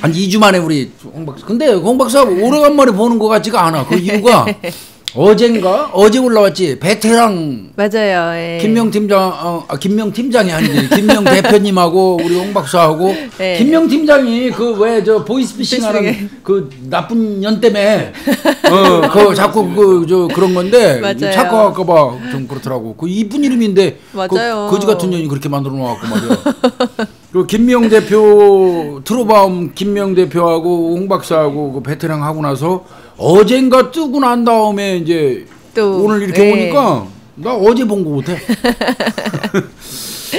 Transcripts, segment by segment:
한 2주 만에 우리 홍 박사. 근데 홍 박사 오래간만에 보는 것 같지가 않아. 그 이유가 어젠가 어제 올라왔지. 베테랑 맞아요. 예. 김명 팀장, 김명 팀장이 아니지. 김명 대표님하고 우리 홍 박사하고 예. 김명 팀장이 그 왜 저 보이스피싱하는 그 나쁜 년 때문에 그 자꾸 그런 건데 맞아요. 착각할까봐 좀 그렇더라고. 그 이쁜 이름인데 맞아요. 그 거지 같은 년이 그렇게 만들어 놓았고 말이야. 그 김명 대표 트로바움 김명 대표하고 홍 박사하고 그 베테랑 하고 나서 어젠가 뜨고 난 다음에 이제 또 오늘 이렇게 예. 오니까 나 어제 본 거 같아.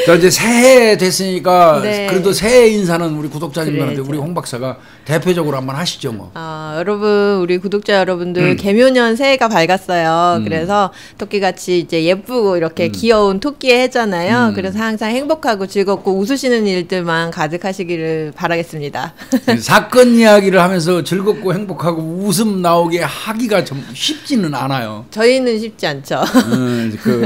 자 이제 새해 됐으니까 네. 그래도 새해 인사는 우리 구독자님들한테 그래야죠. 우리 홍 박사가 대표적으로 한번 하시죠 뭐. 여러분 우리 구독자 여러분들 개묘년 새해가 밝았어요. 그래서 토끼같이 이제 예쁘고 이렇게 귀여운 토끼의 해잖아요. 그래서 항상 행복하고 즐겁고 웃으시는 일들만 가득하시기를 바라겠습니다. 사건 이야기를 하면서 즐겁고 행복하고 웃음 나오게 하기가 좀 쉽지는 않아요. 저희는 쉽지 않죠.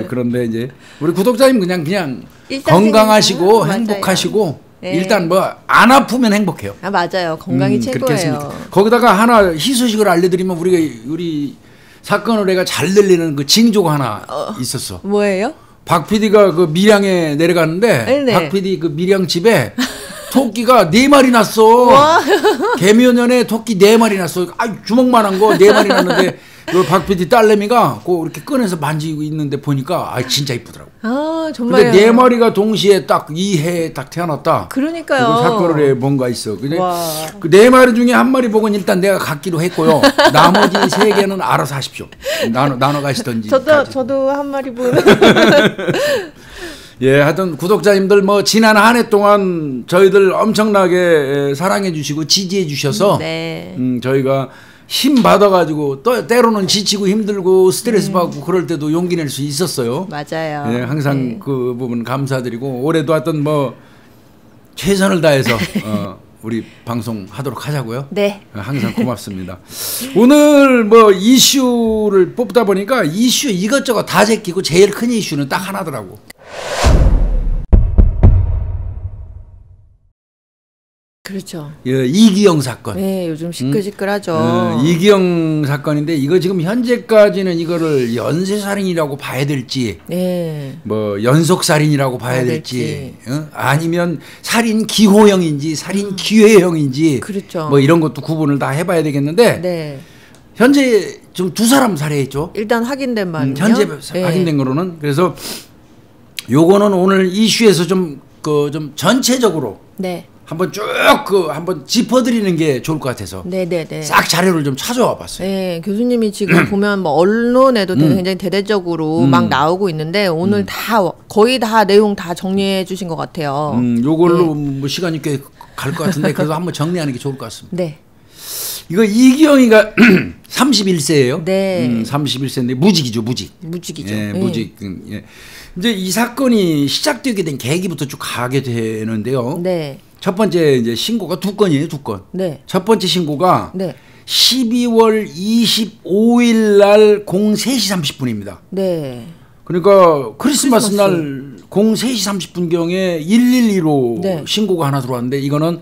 그런데 이제 우리 구독자님 그냥 일상 건강하시고 생활. 행복하시고 네. 일단 뭐 안 아프면 행복해요. 맞아요. 건강이 그렇게 최고예요. 했습니다. 거기다가 하나 희소식을 알려드리면 우리 사건 의뢰가 잘 들리는 그 징조가 하나 있었어. 뭐예요? 박 PD가 그 밀양에 내려갔는데 네네. 박 PD 그 밀양 집에 토끼가 4마리 났어. 개묘년에 토끼 4마리 났어. 주먹만한 거 4마리 났는데 그 박 PD 딸내미가 꼭 이렇게 꺼내서 만지고 있는데 보니까 진짜 이쁘더라고. 정말요. 근데 4마리가 동시에 딱 이 해에 딱 태어났다. 그러니까요. 사건에 뭔가 있어. 근데 와. 그 4마리 중에 1마리 복은 일단 내가 갖기로 했고요. 나머지 3개는 알아서 하십시오. 나눠 가시던지. 저도 한 마리 보는. 예, 하여튼 구독자님들 뭐 지난 한 해 동안 저희들 엄청나게 사랑해 주시고 지지해 주셔서 네. 저희가 힘 받아가지고 또 때로는 지치고 힘들고 스트레스 받고 그럴 때도 용기 낼 수 있었어요. 맞아요. 예, 항상 네. 그 부분 감사드리고 올해도 하여튼 뭐 최선을 다해서 우리 방송 하도록 하자고요. 네. 항상 고맙습니다. 오늘 뭐 이슈를 뽑다 보니까 이슈 이것저것 다 제끼고 제일 큰 이슈는 딱 하나더라고. 그렇죠. 예, 이기영 사건. 네, 요즘 시끌시끌하죠. 이기영 사건인데 이거 지금 현재까지는 이거를 연쇄살인이라고 봐야 될지, 네. 뭐 연속살인이라고 봐야 될지, 아니면 살인 기호형인지 살인 기회형인지, 그렇죠. 뭐 이런 것도 구분을 다 해봐야 되겠는데 네. 현재 지금 2사람 살해했죠. 일단 확인된 바는요. 현재 네. 확인된 거로는 그래서 요거는 오늘 이슈에서 좀 전체적으로. 네. 한번 쭉 한번 짚어드리는 게 좋을 것 같아서 네네네. 싹 자료를 좀 찾아와 봤어요. 네, 교수님이 지금 보면 뭐 언론에도 굉장히 대대적으로 막 나오고 있는데 오늘 거의 다 내용 다 정리해 주신 것 같아요. 요걸로 뭐 시간이 꽤 갈 것 같은데 그래도 한번 정리하는 게 좋을 것 같습니다. 네. 이거 이기영이가 31세예요. 네. 31세인데 무직이죠, 무직. 무직이죠. 예, 무직. 예. 이제 이 사건이 시작되게 된 계기부터 쭉 가게 되는데요. 네. 첫 번째 이제 신고가 2건이에요, 2건. 네. 첫 번째 신고가 네. 12월 25일 날 03시 30분입니다. 네. 그러니까 크리스마스 날 03시 30분경에 112로 네. 신고가 하나 들어왔는데 이거는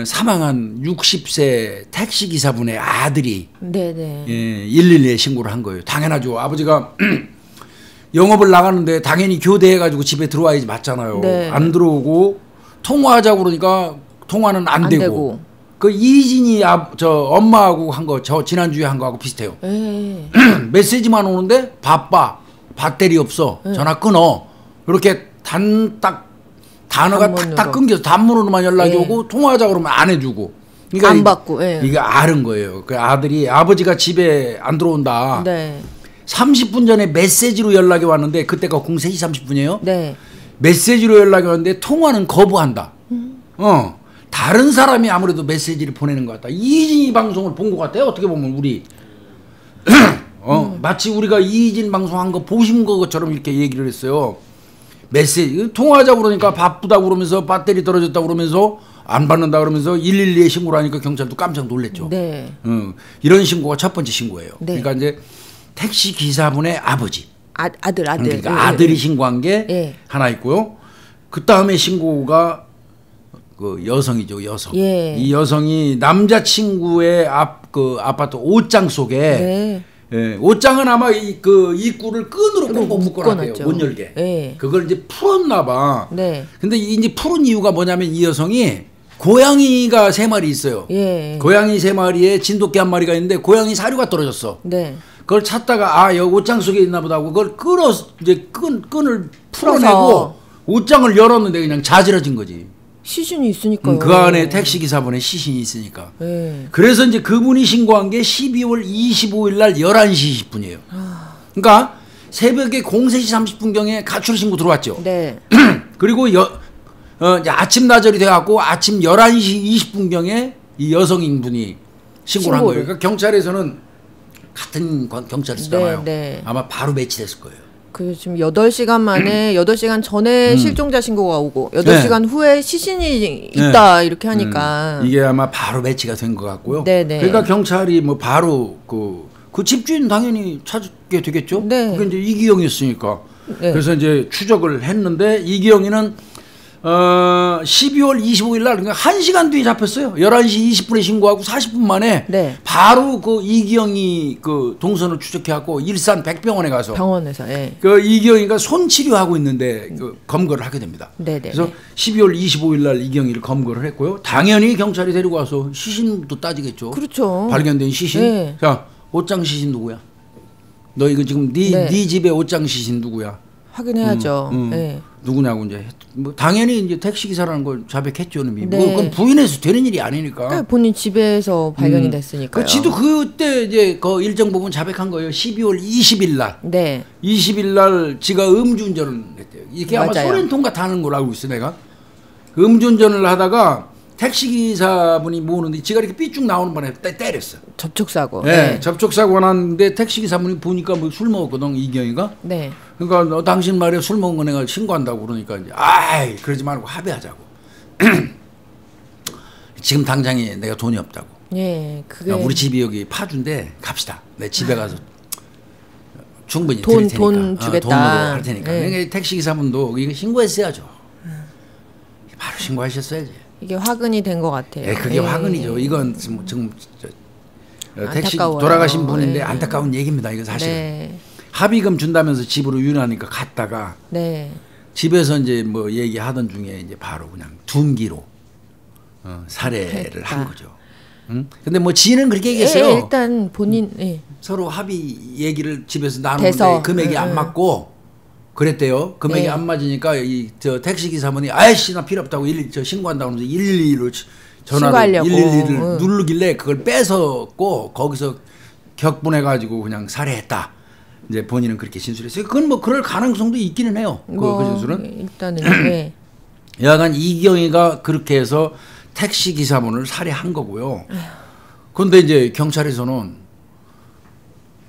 사망한 60세 택시기사분의 아들이 네네. 112에 신고를 한 거예요. 당연하죠. 아버지가 영업을 나가는데 당연히 교대해가지고 집에 들어와야지 맞잖아요. 네. 안 들어오고 통화하자고 그러니까 통화는 안 되고. 그 이진이 저 엄마하고 한 거 저 지난주에 한 거하고 비슷해요. 메시지만 오는데 바빠. 배터리 없어. 전화 끊어. 이렇게 단어가 단문으로. 탁탁 끊겨서 단문으로만 연락이 오고 통화하자고 그러면 안 해주고. 그러니까 안 받고. 이게 아는 거예요. 그 아들이 아버지가 집에 안 들어온다. 네. 30분 전에 메시지로 연락이 왔는데 그때가 03시 30분이에요. 네. 메시지로 연락이 왔는데 통화는 거부한다. 다른 사람이 아무래도 메시지를 보내는 것 같다. 이진이 방송을 본 것 같아요. 어떻게 보면 우리 마치 우리가 이진 방송한 거 보신 것처럼 이렇게 얘기를 했어요. 메시지 통화하자고 그러니까 바쁘다고 그러면서 배터리 떨어졌다고 그러면서 안 받는다 그러면서 112에 신고를 하니까 경찰도 깜짝 놀랐죠. 네. 이런 신고가 첫 번째 신고예요. 네. 그러니까 이제 택시 기사분의 아버지. 아들. 그러니까 아들이 신고한 게 하나 있고요. 그 다음에 신고가 그 여성이죠, 여성. 예. 이 여성이 남자친구의 그 아파트 옷장 속에 네. 예, 옷장은 아마 그 입구를 끈으로 꽁꽁 묶어놨대요. 못 열게. 예. 그걸 이제 풀었나 봐. 네. 근데 이제 풀은 이유가 뭐냐면 이 여성이 고양이가 3마리 있어요. 예. 고양이 3마리에 진돗개 1마리가 있는데 고양이 사료가 떨어졌어. 네. 그걸 찾다가 여기 옷장 속에 있나 보다 하고 그걸 이제 끈을 풀어내고 옷장을 열었는데 그냥 자지러진 거지. 시신이 있으니까요. 그 안에 택시기사분의 시신이 있으니까. 네. 그래서 이제 그분이 신고한 게 12월 25일 날 11시 20분이에요. 그러니까 새벽에 03시 30분경에 가출 신고 들어왔죠. 네. 그리고 이제 아침 나절이 돼갖고 아침 11시 20분경에 이 여성인분이 신고를 한 거예요. 그러니까 경찰에서는 같은 경찰이잖아요. 네. 아마 바로 매치됐을 거예요. 그 지금 8시간 만에 8시간 전에 실종자 신고가 오고 8시간 후에 시신이 있다 이렇게 하니까 이게 아마 바로 매치가 된 것 같고요. 네네. 그러니까 경찰이 뭐 바로 그 집주인 당연히 찾게 되겠죠. 네. 그게 이제 이기영이었으니까. 네. 그래서 이제 추적을 했는데 이기영이는 12월 25일 날 그러니까 1시간 뒤에 잡혔어요. 11시 20분에 신고하고 40분 만에 네. 바로 그 이기영이 그 동선을 추적해갖고 일산 백병원에 가서 병원에서 그 이기영이가 손 치료하고 있는데 그 검거를 하게 됩니다. 네네. 그래서 12월 25일 날 이기영이를 검거를 했고요. 당연히 경찰이 데리고 와서 시신도 따지겠죠. 그렇죠. 발견된 시신. 네. 자, 옷장 시신 누구야? 너 이거 지금 네 집에 옷장 시신 누구야? 확인해야죠. 네. 누구냐고 이제 뭐 당연히 이제 택시 기사라는 걸 자백했죠, 놈이. 네. 뭐 그건 부인해서 되는 일이 아니니까. 그러니까 본인 집에서 발견이 됐으니까요. 지도 그때 이제 그 일정 부분 자백한 거예요. 12월 20일 날. 네. 20일 날 지가 음주운전을 했대요. 이게 아마 맞아요. 소렌통 같아 하는 걸로 알고 있어 내가. 음주운전을 하다가 택시기사분이 모으는데 지가 이렇게 삐쭉 나오는 바람에 때렸어. 접촉사고. 네. 접촉사고 났는데 택시기사분이 보니까 뭐 술 먹었거든, 이경이가. 네. 그러니까 너 당신 말에 술 먹은 거 내가 신고한다고 그러니까 이제 아이 그러지 말고 합의하자고. 지금 당장에 내가 돈이 없다고. 예, 그게 우리 집이 여기 파주인데 갑시다. 내 집에 가서 충분히 드릴 테니까. 돈 주겠다. 돈 먹어 할 테니까. 네. 그러니까 택시기사분도 이거 신고했어야죠. 바로 신고하셨어야지. 이게 화근이 된 것 같아요. 예, 그게 화근이죠. 이건 지금 택시 안타까워요. 돌아가신 분인데 네. 안타까운 얘기입니다. 이거 사실은. 네. 합의금 준다면서 집으로 유인하니까 갔다가 네. 집에서 이제 뭐 얘기하던 중에 이제 바로 그냥 둔기로 살해를 한 거죠. 응? 근데 뭐 지는 그렇게 얘기했어요. 일단 본인 서로 합의 얘기를 집에서 나누는데 돼서. 금액이 안 맞고 그랬대요. 금액이 네. 안 맞으니까 저 택시 기사분이 아이씨 나 필요 없다고 저 신고한다고 하면서 112로 전화를 신고하려고. 112를 누르길래 그걸 뺏었고 거기서 격분해 가지고 그냥 살해했다. 이제 본인은 그렇게 진술했어요. 그건 뭐 그럴 가능성도 있기는 해요. 그 진술은. 일단은 네. 여하간 이경희가 그렇게 해서 택시 기사분을 살해한 거고요. 그런데 이제 경찰에서는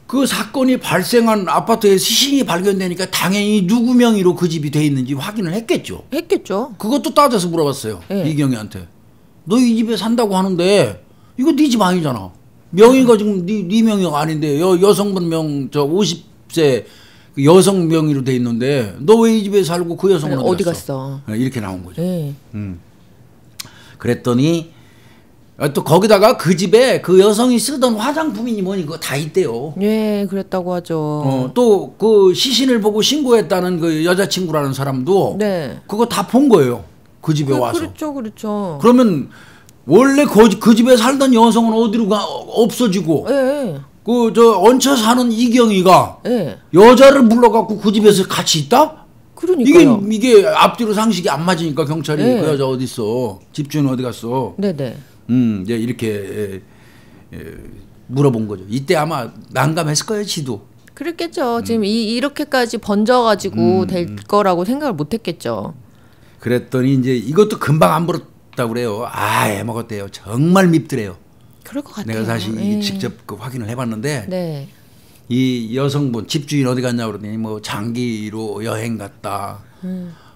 그 사건이 발생한 아파트에 시신이 발견되니까 당연히 누구 명의로 그 집이 돼 있는지 확인을 했겠죠. 했겠죠. 그것도 따져서 물어봤어요. 네. 이경희한테. 너 이 집에 산다고 하는데 이거 네 집 아니잖아. 명의가 지금 네 명의가 아닌데 여성분 명 저 50세 여성 명의로 돼 있는데 너 왜 이 집에 살고 그 여성은 어디 갔어? 이렇게 나온 거죠. 네. 그랬더니 또 거기다가 그 집에 그 여성이 쓰던 화장품이니 뭐니 그거 다 있대요. 예, 그랬다고 하죠. 또 그 시신을 보고 신고했다는 그 여자친구라는 사람도 네. 그거 다 본 거예요. 그 집에 와서. 그렇죠, 그렇죠. 그러면 원래 그 집에 살던 여성은 어디로 없어지고 예. 그 저 얹혀 사는 이경희가 예. 여자를 불러갖고 그 집에서 같이 있다? 그러니까요. 이게 앞뒤로 상식이 안 맞으니까 경찰이 네. 그 여자 어디 있어? 집주인 어디 갔어? 네네. 이제 이렇게 물어본 거죠. 이때 아마 난감했을 거예요, 지도. 그랬겠죠. 지금 이렇게까지 번져가지고 될 거라고 생각을 못했겠죠. 그랬더니 이제 이것도 금방 안 벌었다고 그래요. 해먹었대요. 정말 밉더래요. 그럴 것 같아요. 내가 사실 예. 직접 그 확인을 해봤는데 네. 이 여성분 집주인 어디 갔냐 그러더니 뭐 장기로 여행 갔다.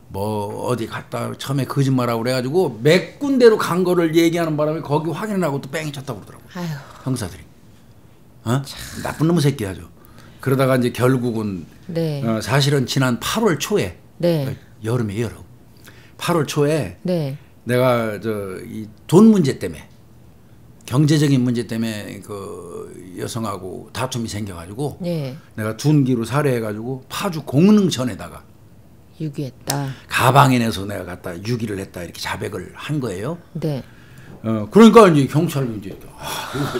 뭐 어디 갔다 처음에 거짓말하고 그래가지고 몇 군데로 간 거를 얘기하는 바람에 거기 확인을 하고 또 뺑이 쳤다고 그러더라고요. 아휴. 형사들이. 나쁜 놈의 새끼야죠. 그러다가 이제 결국은 네. 사실은 지난 8월 초에 네. 여름에 8월 초에 네. 내가 이 돈 문제 때문에 경제적인 문제 때문에 그 여성하고 다툼이 생겨가지고 네. 내가 둔기로 살해해가지고 파주 공릉천에다가 유기했다. 가방에 내서 내가 갖다 유기를 했다 이렇게 자백을 한 거예요. 네. 그러니까 이제 경찰이 이제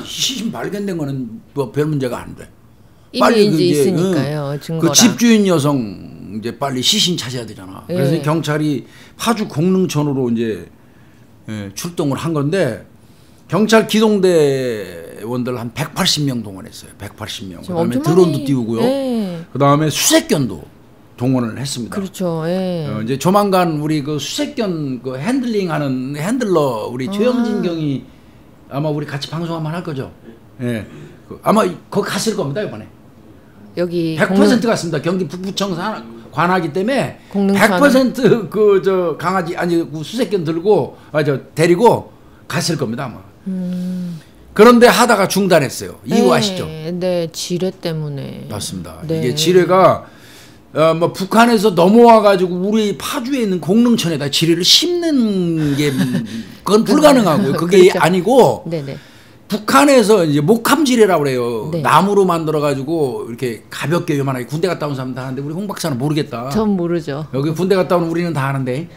시신 발견된 거는 뭐 별 문제가 안 돼. 빨리 이제 있으니까요. 증거라. 그 집주인 여성 이제 빨리 시신 찾아야 되잖아. 그래서 경찰이 파주 공릉천으로 이제 출동을 한 건데 경찰 기동대원들 한 180명 동원했어요. 180명. 그다음에 드론도 띄우고요. 네. 그다음에 수색견도 동원을 했습니다. 그렇죠. 이제 조만간 우리 그 수색견 그 핸들링하는 핸들러 우리 최영진 경이 아마 우리 같이 방송 한번 할 거죠. 예. 아마 거기 갔을 겁니다 이번에. 여기 100% 갔습니다. 경기 북부청 관하기 때문에 100% 그 저 강아지 아니 그 수색견 들고 데리고 갔을 겁니다 아마. 그런데 하다가 중단했어요. 이유 아시죠? 네, 지뢰 때문에. 맞습니다. 네. 이게 지뢰가 뭐 북한에서 넘어와 가지고 우리 파주에 있는 공릉천에다 지뢰를 심는 게 그건 불가능하고요. 그게 그렇죠. 아니고 네네. 북한에서 이제 목함지뢰라고 그래요. 네. 나무로 만들어 가지고 이렇게 가볍게 요만하게 군대 갔다 온 사람 다 하는데 우리 홍 박사는 모르겠다. 전 모르죠. 여기 군대 갔다 온 우리는 다 아는데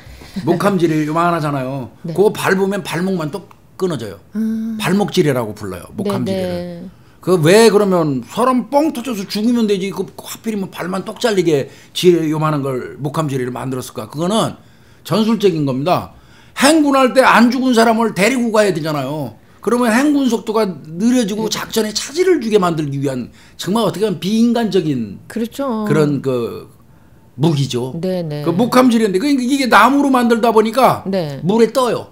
목함지뢰 요만하잖아요. 네. 그거 밟으면 발목만 또 끊어져요. 발목지뢰라고 불러요. 목함지뢰를. 그 왜 그러면 사람 뻥 터져서 죽으면 되지. 그 하필이면 발만 똑 잘리게 지뢰 요만한 걸 목함지뢰를 만들었을까? 그거는 전술적인 겁니다. 행군할 때 안 죽은 사람을 데리고 가야 되잖아요. 그러면 행군 속도가 느려지고 작전에 차질을 주게 만들기 위한 정말 어떻게 보면 비인간적인 그렇죠. 그런 그 무기죠. 네네. 그 목함지뢰인데 이게 나무로 만들다 보니까 네. 물에 떠요.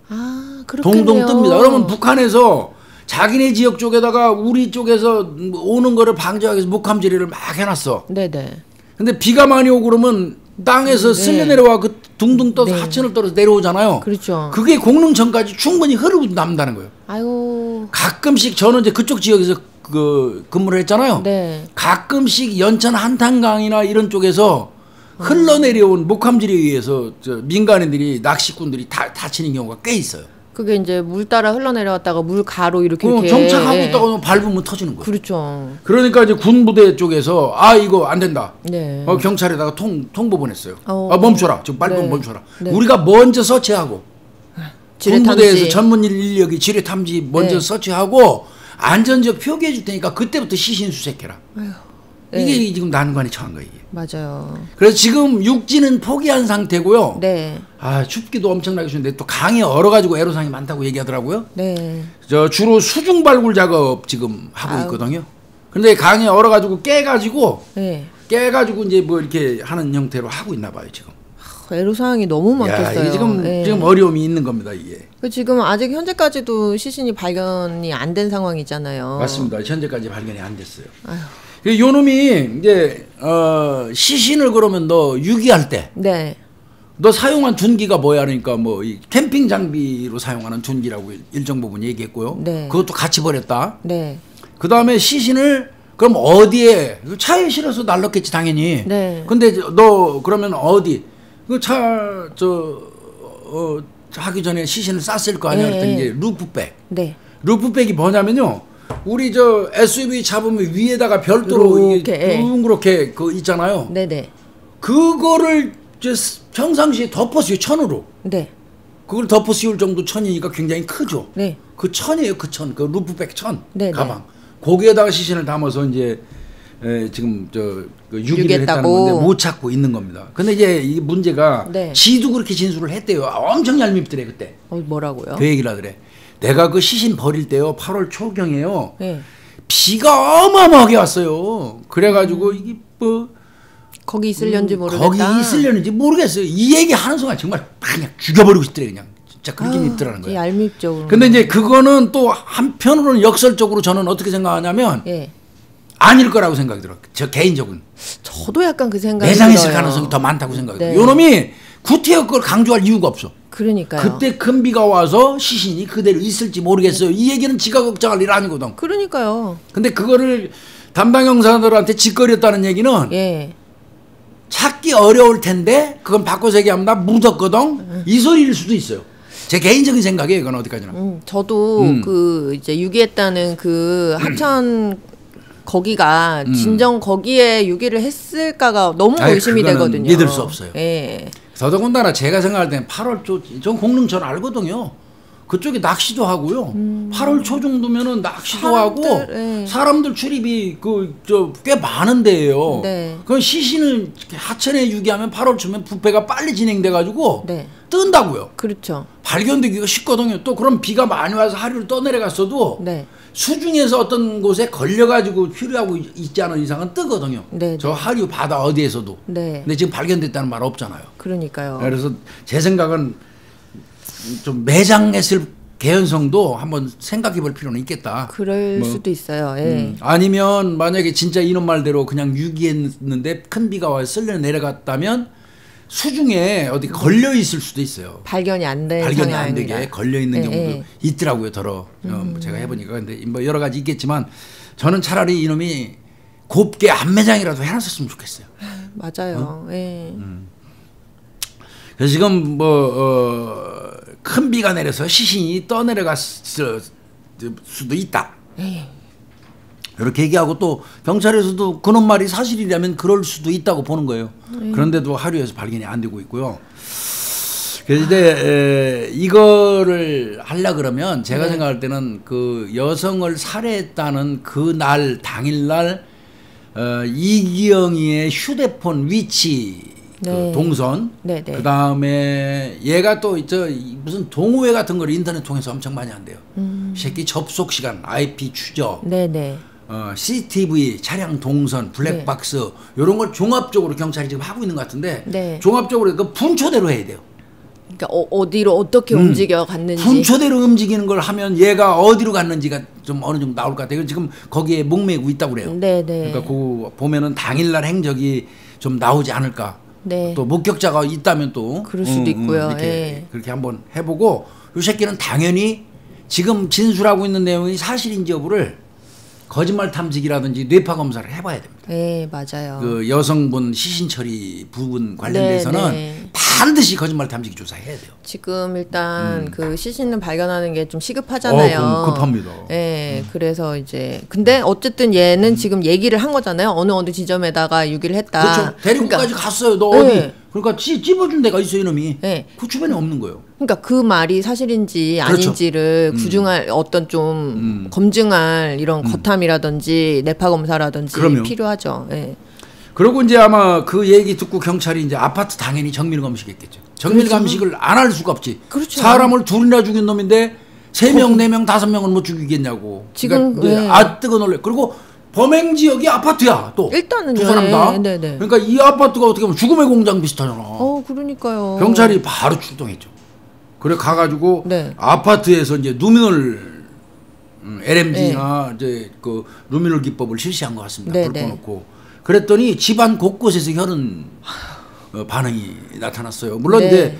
아, 그렇군요. 동동 뜹니다. 그러면 북한에서 자기네 지역 쪽에다가 우리 쪽에서 오는 거를 방지하기 위해서 목함지뢰를 막 해놨어. 네네. 근데 비가 많이 오고 그러면 땅에서 쓸려 내려와 그 둥둥 떠서 하천을 떨어서 내려오잖아요. 그렇죠. 그게 공릉천까지 충분히 흐르고 남다는 거예요. 아유. 가끔씩 저는 이제 그쪽 지역에서 그 근무를 했잖아요. 네. 가끔씩 연천 한탄강이나 이런 쪽에서 흘러내려온 목함지뢰에 의해서 민간인들이 낚시꾼들이 다치는 경우가 꽤 있어요. 그게 이제 물 따라 흘러내려왔다가 물 가로 이렇게 정착하고 있다가 밟으면 터지는 거예요. 그렇죠. 그러니까 이제 군부대 쪽에서 이거 안 된다. 네. 경찰에다가 통보 보냈어요. 멈춰라. 지금 밟으면 멈춰라. 네. 우리가 먼저 서치하고 군부대에서 전문 인력이 지뢰 탐지 먼저 서치하고 안전지역 표기해 줄 테니까 그때부터 시신 수색해라. 아유. 이게 지금 난관에 처한 거예요. 이게. 맞아요. 그래서 지금 육지는 포기한 상태고요. 네. 춥기도 엄청나게 추운데 또 강이 얼어가지고 애로사항이 많다고 얘기하더라고요. 네. 주로 수중 발굴 작업 지금 하고 있거든요. 근데 강이 얼어가지고 깨가지고 이제 뭐 이렇게 하는 형태로 하고 있나 봐요 지금. 애로사항이 너무 많겠어요. 이게 지금 어려움이 있는 겁니다 이게. 지금 아직 현재까지도 시신이 발견이 안 된 상황이잖아요. 맞습니다. 현재까지 발견이 안 됐어요. 아휴. 요놈이 이제 시신을 그러면 너 유기할 때, 너 사용한 둔기가 뭐야? 그러니까 뭐 이 캠핑 장비로 사용하는 둔기라고 일정 부분 얘기했고요. 그것도 같이 버렸다. 그 다음에 시신을 그럼 어디에 차에 실어서 날랐겠지 당연히. 근데 너 그러면 어디 그 차 하기 전에 시신을 쌌을 거 아니야? 그랬더니 이제 루프백. 루프백이 뭐냐면요. 우리 SUV 잡으면 위에다가 별도로 이게 둥그렇게 그 있잖아요. 그거를 평상시에 덮어 씌워 천으로. 그걸 덮어 씌울 정도 천이니까 굉장히 크죠. 그 천이에요, 그 천, 그 루프백 천 가방. 거기에다가 시신을 담아서 이제 지금 그 유기를 했다는 건데 못 찾고 있는 겁니다. 근데 이제 이 문제가 지도 그렇게 진술을 했대요. 엄청 얄밉더래 그때. 뭐라고요? 그 얘기를 하더래. 내가 그 시신 버릴 때요 8월 초경에요 비가 어마어마하게 왔어요. 그래가지고 이게 뭐 거기 있으려는지 모르겠다. 거기 있으려는지 모르겠어요. 이 얘기 하는 순간 정말 그냥 죽여버리고 싶더래. 그냥 진짜 그렇게 밉더라는 거예요. 얄밉죠. 근데 이제 그거는 또 한편으로는 역설적으로 저는 어떻게 생각하냐면 아닐 거라고 생각이 들어요. 저 개인적으로는. 저도 약간 그 생각이 내장했을 들어요. 가능성이 더 많다고 생각이 들어요. 요놈이 구태여 걸 강조할 이유가 없어. 그러니까요. 그때 큰 비가 와서 시신이 그대로 있을지 모르겠어요. 이 얘기는 지가 걱정할 일 아니거든. 그러니까요. 근데 그거를 담당 형사들한테 짓거렸다는 얘기는 찾기 어려울 텐데 그건 바꿔서 얘기하면 나 묻었거든. 이 소리일 수도 있어요. 제 개인적인 생각이에요. 이건 어디까지나. 저도 그 이제 유기했다는 그 하천 거기가 진정 거기에 유기를 했을까가 너무 의심이 되거든요. 믿을 수 없어요. 예. 더더군다나 제가 생각할 때는 8월 초, 전 공릉천 알거든요. 그쪽에 낚시도 하고요. 8월 초 정도면은 낚시도 하고 사람들 출입이 꽤 많은 데예요. 네. 그 시신을 하천에 유기하면 8월 초면 부패가 빨리 진행돼 가지고 네. 뜬다고요. 그렇죠. 발견되기가 쉽거든요. 또 그럼 비가 많이 와서 하류를 떠내려갔어도 네. 수중에서 어떤 곳에 걸려가지고 휴류하고 있지 않은 이상은 뜨거든요. 네. 저 하류 바다 어디에서도. 네. 근데 지금 발견됐다는 말 없잖아요. 그러니까요. 그래서 제 생각은 좀 매장했을 개연성도 한번 생각해 볼 필요는 있겠다. 그럴 수도 있어요. 예. 아니면 만약에 진짜 이놈 말대로 그냥 유기했는데 큰 비가 와서 쓸려 내려갔다면 수중에 어디 걸려 있을 수도 있어요. 발견이 안 된 발견이 상황이라. 안 되게 걸려 있는 경우도 예. 있더라고요. 제가 해보니까. 근데 뭐 여러 가지 있겠지만 저는 차라리 이놈이 곱게 안매장이라도 해놨었으면 좋겠어요. 맞아요. 예. 그래서 지금 큰 비가 내려서 시신이 떠내려갔을 수도 있다. 이렇게 얘기하고 또 경찰에서도 그놈 말이 사실이라면 그럴 수도 있다고 보는 거예요. 그런데도 하류에서 발견이 안 되고 있고요. 그런데 이거를 하려 그러면 제가 생각할 때는 그 여성을 살해했다는 그 날 당일날 이기영이의 휴대폰 위치 그 동선, 그 다음에 얘가 또 무슨 동호회 같은 걸 인터넷 통해서 엄청 많이 한대요. 새끼 접속 시간, IP 추적, CCTV 차량 동선, 블랙박스 이런 걸 종합적으로 경찰이 지금 하고 있는 것 같은데 종합적으로 그 분초대로 해야 돼요. 그러니까 어디로 어떻게 움직여 갔는지 분초대로 움직이는 걸 하면 얘가 어디로 갔는지가 좀 어느 정도 나올 것 같아요. 지금 거기에 목매고 있다고 그래요. 그러니까 그 보면은 당일날 행적이 좀 나오지 않을까. 또 목격자가 있다면 또 그럴 수도 있고요. 그렇게 한번 해보고 이 새끼는 당연히 지금 진술하고 있는 내용이 사실인지 여부를 거짓말 탐지기라든지 뇌파 검사를 해봐야 됩니다. 네, 맞아요. 그 여성분 시신 처리 부분 관련돼서는 반드시 거짓말 탐지기 조사해야 돼요. 지금 일단 그 시신을 발견하는 게 좀 시급하잖아요. 급합니다. 네, 그래서 이제 근데 어쨌든 얘는 지금 얘기를 한 거잖아요. 어느 지점에다가 유기를 했다. 그렇죠. 데리고까지 갔어요. 너 어디? 그러니까 찝어준 데가 있어 이놈이. 그 주변에 없는 거예요. 그러니까 그 말이 사실인지 아닌지를 구중할 어떤 좀 검증할 이런 거탐이라든지 뇌파 검사라든지 필요하죠. 그리고 이제 아마 그 얘기 듣고 경찰이 이제 아파트 당연히 정밀 검식했겠죠. 정밀 감식을 안 할 수가 없지. 사람을 둘이나 죽인 놈인데 3명, 4명, 5명은 못 죽이겠냐고. 지금 그러니까 뜨거 놀래. 그리고 범행 지역이 아파트야. 또 일단은 두 사람 다. 그러니까 이 아파트가 어떻게 보면 죽음의 공장 비슷하잖아. 그러니까요. 경찰이 바로 출동했죠. 그래 가가지고 아파트에서 이제 누미놀 LMG나 이제 그 누미놀 기법을 실시한 것 같습니다. 불 꺼놓고 그랬더니 집안 곳곳에서 혈흔 반응이 나타났어요. 물론 이제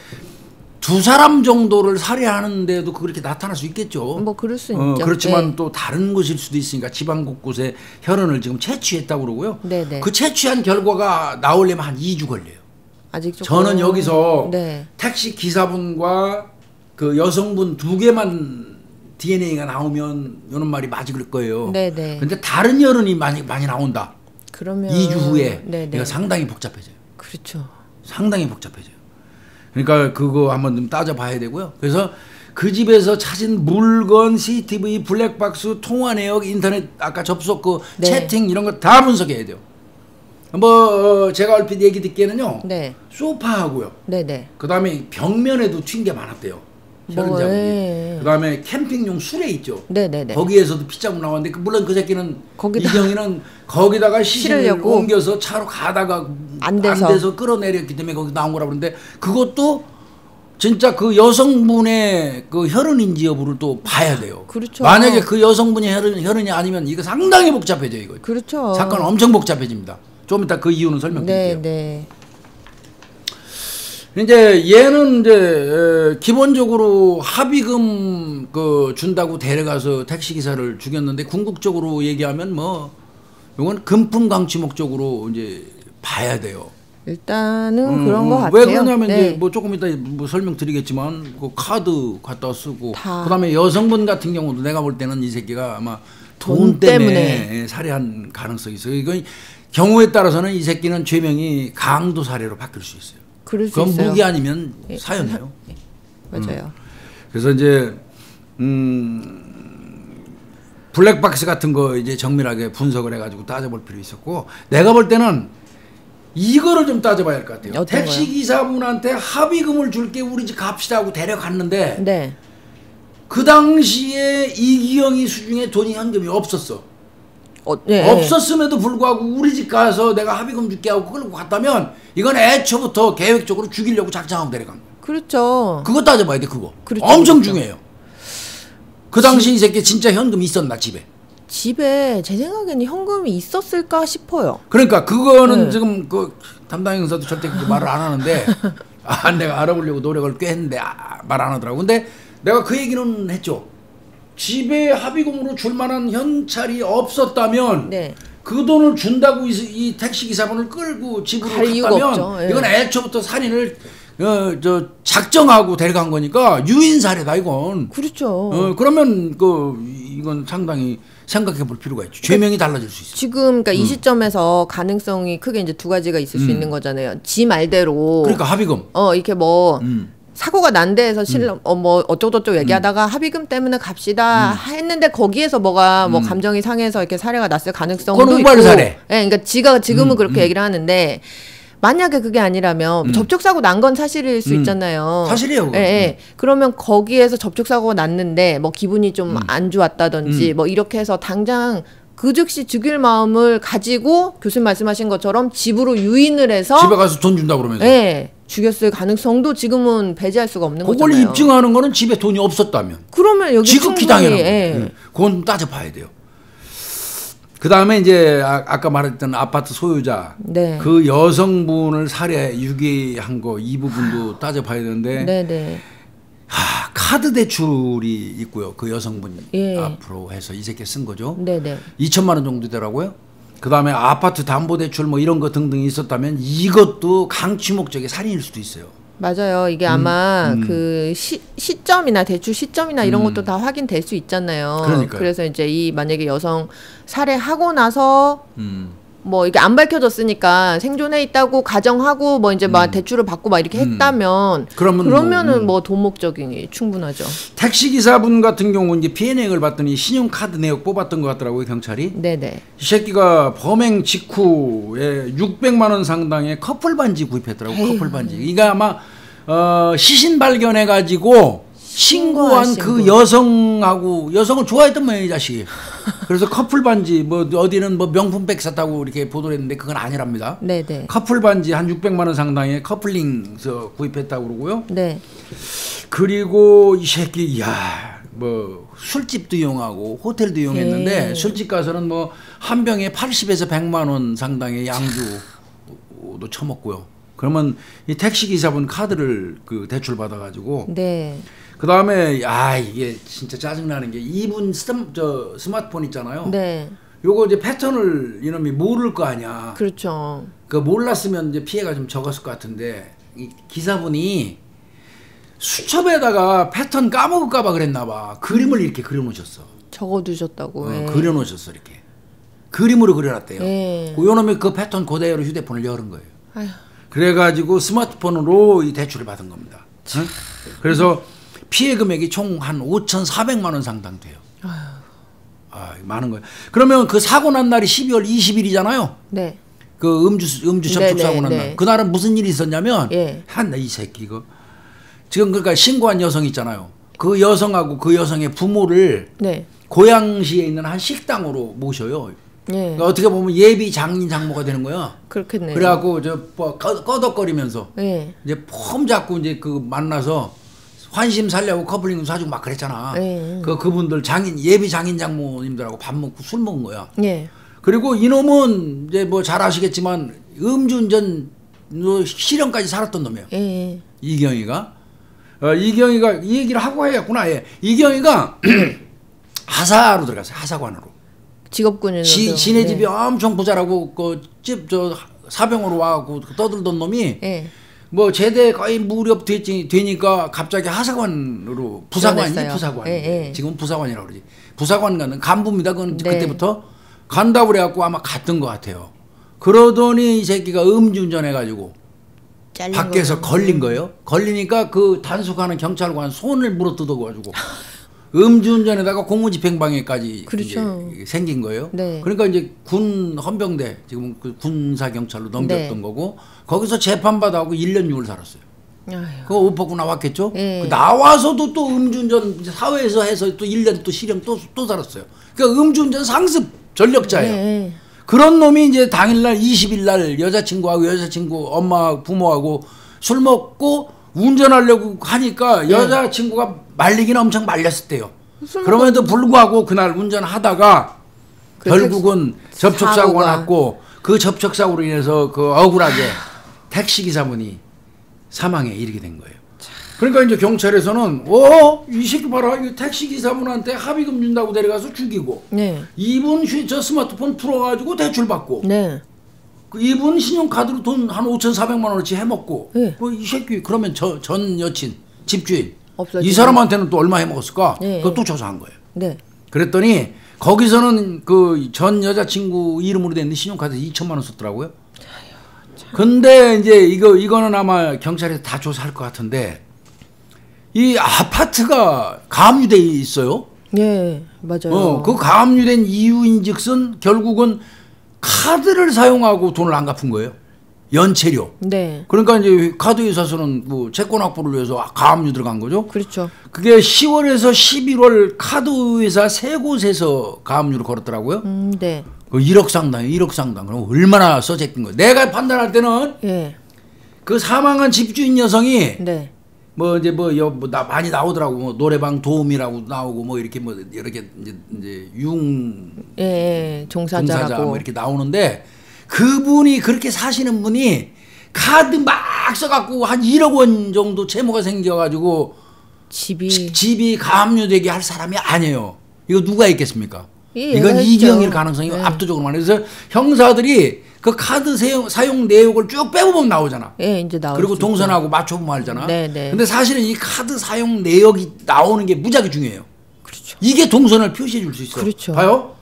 2사람 정도를 살해하는데도 그렇게 나타날 수 있겠죠. 뭐 그럴 수 있죠. 그렇지만 또 다른 곳일 수도 있으니까 집안 곳곳에 혈흔을 지금 채취했다고 그러고요. 그 채취한 결과가 나오려면 한 2주 걸려요. 아직 조금... 저는 여기서 택시 기사분과 그 여성분 2개만 DNA가 나오면 이런 말이 맞을 거예요. 근데 다른 혈흔이 많이 나온다. 그러면 2주 후에 이거 상당히 복잡해져요. 그렇죠. 상당히 복잡해져요. 그러니까 그거 한번 좀 따져봐야 되고요. 그래서 그 집에서 찾은 물건, CCTV, 블랙박스, 통화 내역, 인터넷 아까 접속 그 채팅 이런 거 다 분석해야 돼요. 뭐 제가 얼핏 얘기 듣기에는요. 소파하고요. 그다음에 벽면에도 튄 게 많았대요. 혈흔 자국이. 그다음에 캠핑용 수레 있죠. 거기에서도 피자국 나왔는데 물론 그 새끼는 이경이는 거기다가 시신을 옮겨서 차로 가다가 안 돼서 끌어내렸기 때문에 거기 나온 거라 그러는데 그것도 진짜 그 여성분의 그 혈흔인지 여부를 또 봐야 돼요. 만약에 그 여성분이 혈흔이 아니면 이거 상당히 복잡해져요. 이거. 사건 엄청 복잡해집니다. 좀 이따 그 이유는 설명드릴게요. 이제 얘는 이제 기본적으로 합의금 그 준다고 데려가서 택시 기사를 죽였는데 궁극적으로 얘기하면 뭐 이건 금품 강취 목적으로 이제 봐야 돼요. 일단은 그런 것 같아요. 왜 그러냐면 네. 이제 뭐 조금 이따 뭐 설명드리겠지만 그 카드 갖다 쓰고 그다음에 여성분 같은 경우도 내가 볼 때는 이 새끼가 아마 돈 때문에 살해한 가능성이 있어요. 이건 경우에 따라서는 이 새끼는 죄명이 강도 살해로 바뀔 수 있어요. 그럴 수 그건 있어요. 무기 아니면 사형이에요. 네. 맞아요. 그래서 이제 블랙박스 같은 거 이제 정밀하게 분석을 해가지고 따져볼 필요 있었고, 내가 볼 때는 이거를 좀 따져봐야 할 것 같아요. 택시 기사분한테 합의금을 줄게 우리 집 갑시다 하고 데려갔는데 네. 그 당시에 이기영이 수중에 돈이 현금이 없었어. 네. 없었음에도 불구하고 우리 집 가서 내가 합의금 줄게 하고 끌고 갔다면 이건 애초부터 계획적으로 죽이려고 작정하고 데려간 거야. 그렇죠. 그거 따져봐야 돼. 그거. 그렇죠, 엄청 그렇죠. 중요해요. 그 당시 이 새끼 진짜 현금이 있었나 집에? 집에 제 생각에는 현금이 있었을까 싶어요. 그러니까 그거는 지금 그 담당 형사도 절대 그렇게 말을 안 하는데 내가 알아보려고 노력을 꽤 했는데 말 안 하더라고. 근데 내가 그 얘기는 했죠. 집에 합의금으로 줄 만한 현찰이 없었다면 네. 그 돈을 준다고 이 택시 기사분을 끌고 집으로 갔다면 이건 애초부터 살인을 작정하고 데려간 거니까 유인 살해다 이건. 그렇죠. 그러면 이건 상당히 생각해 볼 필요가 있죠. 죄명이 달라질 수 있어요. 지금 그러니까 이 시점에서 가능성이 크게 이제 두 가지가 있을 수 있는 거잖아요. 지 말대로. 그러니까 합의금. 이렇게 뭐 사고가 난 데에서 뭐 어쩌고저쩌고 얘기하다가 합의금 때문에 갑시다 했는데 거기에서 뭐가 뭐 감정이 상해서 이렇게 살해가 났을 가능성도 있고. 우발 살해. 네, 그러니까 지가 지금은 그렇게 얘기를 하는데. 만약에 그게 아니라면 접촉사고 난 건 사실일 수 있잖아요. 사실이에요. 예. 그러면 거기에서 접촉사고가 났는데 뭐 기분이 좀 안 좋았다든지 뭐 이렇게 해서 당장 그 즉시 죽일 마음을 가지고 교수님 말씀하신 것처럼 집으로 유인을 해서 집에 가서 돈 준다 그러면서. 네. 죽였을 가능성도 지금은 배제할 수가 없는 그걸 거잖아요. 입증하는 거는 집에 돈이 없었다면. 그러면 여기 지극히 당연한 거예요. 그건 따져봐야 돼요. 그 다음에 이제 아까 말했던 아파트 소유자 네. 그 여성분을 살해 유기한 거 이 부분도 따져봐야 되는데 네네. 카드 대출이 있고요. 그 여성분 앞으로 해서 이 새끼 쓴 거죠. 네네. 2천만 원 정도 되더라고요. 그 다음에 아파트 담보대출 뭐 이런 거 등등이 있었다면 이것도 강취 목적의 살인일 수도 있어요. 맞아요. 이게 아마 그 시점이나 대출 시점이나 이런 것도 다 확인될 수 있잖아요. 그러니까요. 그래서 이제 이 만약에 여성 살해하고 나서 뭐 이게 안 밝혀졌으니까 생존해 있다고 가정하고 뭐 이제 막 대출을 받고 막 이렇게 했다면 그러면은 뭐 돈 목적이 충분하죠. 택시 기사분 같은 경우는 이제 피해 내역을 봤더니 신용카드 내역 뽑았던 것 같더라고요, 경찰이. 네네. 이 새끼가 범행 직후에 600만 원 상당의 커플 반지 구입했더라고. 커플 반지. 이게 아마 시신 발견해가지고 신고한 그 여성을 좋아했던 모양이 이 자식이. 그래서 커플 반지 뭐 어디는 뭐 명품백 샀다고 이렇게 보도를 했는데 그건 아니랍니다. 네네. 커플 반지 한 600만 원 상당의 커플링서 구입했다고 그러고요. 네. 그리고 이 새끼 뭐 술집도 이용하고 호텔도 이용했는데 술집 가서는 뭐 한 병에 80에서 100만 원 상당의 양주도 처먹고요. 그러면 이 택시 기사분 카드를 그 대출 받아가지고. 네. 그 다음에 이게 진짜 짜증나는 게 이분 스마트폰 있잖아요. 네. 요거 이제 패턴을 이놈이 모를 거 아니야. 그렇죠. 그 몰랐으면 이제 피해가 좀 적었을 것 같은데 이 기사분이 수첩에다가 패턴 까먹을까봐 그랬나봐. 그림을 이렇게 그려놓으셨어. 적어두셨다고. 그려놓으셨어 이렇게. 그림으로 그려놨대요. 그 요놈이 그 패턴 그대로 휴대폰을 열은 거예요. 아휴. 그래가지고 스마트폰으로 이 대출을 받은 겁니다. 응? 그래서 피해 금액이 총 한 5,400만 원 상당 돼요. 많은 거예요. 그러면 그 사고 난 날이 12월 20일이잖아요. 네. 그 음주 접촉 사고 난 날. 그날은 무슨 일이 있었냐면 이 새끼 이거 지금 그러니까 신고한 여성 있잖아요. 그 여성하고 그 여성의 부모를 고양시에 있는 한 식당으로 모셔요. 그러니까 어떻게 보면 예비 장인 장모가 되는 거야. 그렇겠네요. 그래갖고 뭐 꺼덕거리면서 이제 폼 잡고 이제 그 만나서 환심 살려고 커플링 사주고 막 그랬잖아. 그분들 예비 장인 장모님들하고 밥 먹고 술 먹은 거야. 그리고 이놈은 이제 뭐 잘 아시겠지만 음주운전 실형까지 살았던 놈이에요. 이경이가 이 얘기를 하고 해야겠구나. 이경이가 하사로 들어갔어요. 하사관으로. 직업군인으로. 지네 집이 엄청 부자라고 사병으로 와갖고 떠들던 놈이 예. 뭐 제대 거의 무렵되니까 갑자기 하사관으로 부사관이지 부사관. 예, 예. 지금 부사관이라고 그러지. 부사관 가는 간부입니다. 그건 네. 그때부터 간다고 그래갖고 아마 갔던 것 같아요. 그러더니 이 새끼가 음주운전해가지고 밖에서 걸린 거예요. 걸리니까 그 단속하는 경찰관 손을 물어뜯어가지고 음주운전에다가 공무집행방해까지 그렇죠. 이제 생긴 거예요. 네. 그러니까 이제 군 헌병대 지금 그 군사경찰로 넘겼던 네. 거고 거기서 재판받아갖고 1년 6월 살았어요. 아유. 그거 옷 벗고 나왔겠죠. 네. 그 나와서도 또 음주운전 사회에서 해서 또 1년 또 실형 또 살았어요. 그러니까 음주운전 상습 전력자예요. 네. 그런 놈이 이제 당일날 20일 날 여자친구 엄마 부모하고 술 먹고 운전하려고 하니까 여자친구가 말리기는 엄청 말렸었대요. 그럼에도 불구하고 그날 운전하다가 그 결국은 접촉사고가 났고 그 접촉사고로 인해서 그 억울하게 택시기사분이 사망에 이르게 된 거예요. 그러니까 이제 경찰에서는 이 새끼 봐라, 이 택시기사분한테 합의금 준다고 데려가서 죽이고 네. 이분 저 스마트폰 풀어가지고 대출 받고 네. 그 이분 신용카드로 돈 한 5,400만 원어치 해먹고 네. 이 새끼 그러면 전 여친 집주인 없어지네. 이 사람한테는 또 얼마 해먹었을까? 네. 그것도 조사한 거예요. 네. 그랬더니 거기서는 그 전 여자친구 이름으로 된 신용카드 2천만 원 썼더라고요. 근데 이제 이거는 아마 경찰에서 다 조사할 것 같은데 이 아파트가 가압류돼 있어요. 네, 맞아요. 그 가압류된 이유인즉슨 결국은 카드를 사용하고 돈을 안 갚은 거예요. 연체료. 네. 그러니까 이제 카드 회사에서는 뭐 채권 확보를 위해서 가압류 들어간 거죠. 그렇죠. 그게 10월에서 11월 카드 회사 세 곳에서 가압류를 걸었더라고요. 네. 그 1억 상당이에요. 1억 상당. 그럼 얼마나 써제낀 거예요. 내가 판단할 때는 예. 그 사망한 집주인 여성이 네. 뭐 이제 많이 나오더라고. 뭐 노래방 도우미라고 나오고 뭐 이렇게 이제 종사자 뭐 이렇게 나오는데 그분이 그렇게 사시는 분이 카드 막 써갖고 한 1억 원 정도 채무가 생겨가지고 집이 가압류되게 할 사람이 아니에요. 이거 누가 있겠습니까? 이건 이경일 가능성이 압도적으로 많아요. 그래서 형사들이 그 카드 사용 내역을 쭉 빼보면 나오잖아. 예, 이제 나오죠. 그리고 동선하고 맞춰보면 알잖아. 네, 네. 근데 사실은 이 카드 사용 내역이 나오는 게 무지하게 중요해요. 그렇죠. 이게 동선을 표시해 줄 수 있어요. 그렇죠. 봐요.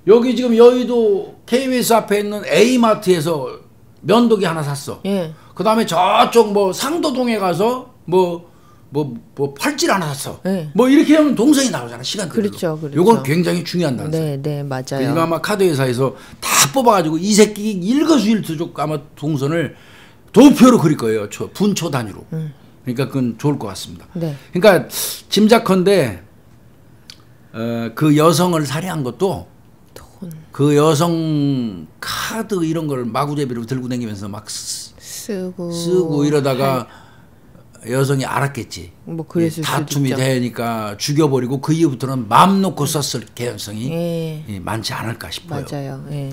여기 지금 여의도 KBS 앞에 있는 A마트에서 면도기 하나 샀어. 예. 그 다음에 저쪽 뭐 상도동에 가서 뭐 팔찌 하나 샀어. 네. 뭐 이렇게 하면 동선이 나오잖아. 시간대로. 그렇죠. 요건 굉장히 중요한 단서예요. 네, 네, 맞아요. 그러니까 아마 카드 회사에서 다 뽑아가지고 이 새끼 일거수일투족 아마 동선을 도표로 그릴 거예요. 분초 단위로. 그러니까 그건 좋을 것 같습니다. 네. 그러니까 짐작컨대 그 여성을 살해한 것도 그 여성 카드 이런 걸 마구제비로 들고 다니면서 막 쓰고 이러다가 여성이 알았겠지. 뭐 그랬을 다툼이 수도 있죠. 되니까 죽여버리고 그 이후부터는 마음 놓고 썼을 개연성이 예. 많지 않을까 싶어요. 맞아요. 예.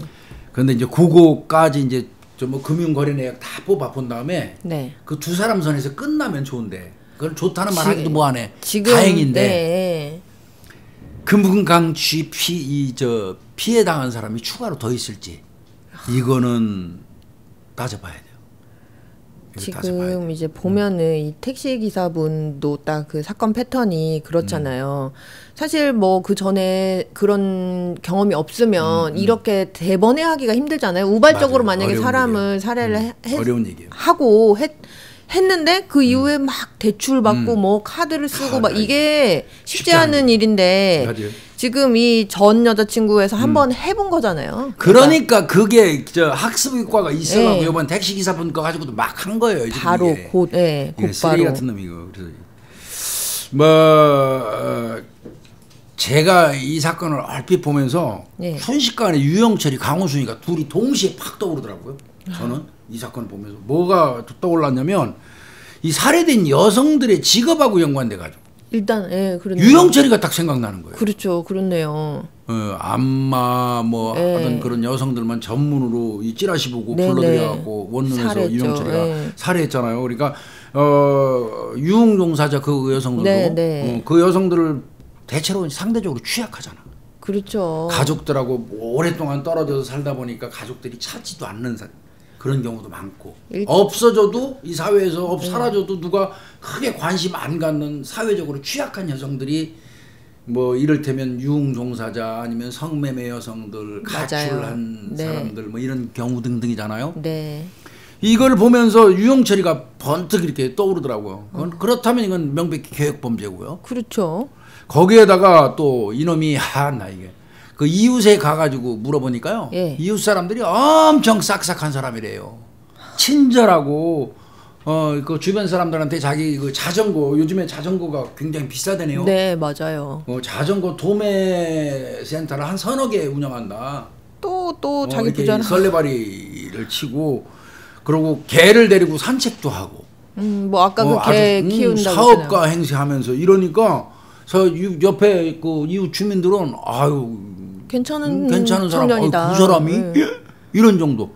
그런데 이제 그거까지 이제 좀 뭐 금융거래 내역 다 뽑아 본 다음에 네. 그 두 사람 선에서 끝나면 좋은데 그걸 좋다는 말 하기도 뭐하네. 지금 다행인데 네. 금강취 피해 당한 사람이 추가로 더 있을지 이거는 따져봐야 돼요. 지금 이제 보면은 이 택시 기사분도 딱 그 사건 패턴이 그렇잖아요. 사실 뭐 그 전에 그런 경험이 없으면 이렇게 대번회하기가 힘들잖아요. 우발적으로 맞아요. 만약에 사람을 일이에요. 살해를 어려운 얘기예요. 하고 했는데 그 이후에 막 대출 받고 뭐 카드를 쓰고 막 이게 쉽지 않은 일인데 맞아요. 지금 이 전 여자친구에서 한번 해본 거잖아요. 그러니까 그게 저 학습과가 있어가지고 네. 이번 택시 기사분 거 가지고도 막 한 거예요. 지금 바로 이게. 곧바로 쓰레기 같은 놈이고. 그래서 뭐 제가 이 사건을 얼핏 보면서 네. 순식간에 유영철이 강호순이가 둘이 동시에 팍 떠오르더라고요. 저는 이 사건을 보면서 뭐가 떠올랐냐면 이 살해된 여성들의 직업하고 연관돼 가지고 일단 그렇네요. 유영철이가 딱 생각나는 거예요. 그렇죠, 그렇네요. 안마 뭐 하던 그런 여성들만 전문으로 이 찌라시 보고 불러들여갖고 원룸에서 유영철이가 살해했잖아요. 그러니까 유흥종사자 그 여성들도 그 여성들을 대체로 상대적으로 취약하잖아. 그렇죠. 가족들하고 오랫동안 떨어져서 살다 보니까 가족들이 찾지도 않는 그런 경우도 많고 없어져도 이 사회에서 사라져도 누가 크게 관심 안 갖는 사회적으로 취약한 여성들이 뭐 이를테면 유흥종사자 아니면 성매매 여성들 가출한 네. 사람들 뭐 이런 경우 등등이잖아요. 네. 이걸 보면서 유영철이가 번뜩 이렇게 떠오르더라고요. 그렇다면 이건 명백히 계획범죄고요. 그렇죠. 거기에다가 또 이놈이 나 이게 그 이웃에 가가지고 물어보니까요. 예. 이웃 사람들이 엄청 싹싹한 사람이래요. 친절하고 그 주변 사람들한테 자기 그 자전거 요즘에 자전거가 굉장히 비싸다네요. 네 맞아요. 자전거 도매 센터를 한 서너 개 운영한다. 또 자기 부자는 설레발이를 치고 그리고 개를 데리고 산책도 하고. 뭐 아까 그 개 키운다고 사업가 행세하면서 이러니까 옆에 그 이웃 주민들은 아유 괜찮은 사람, 청년이다. 그 사람이 이런 정도.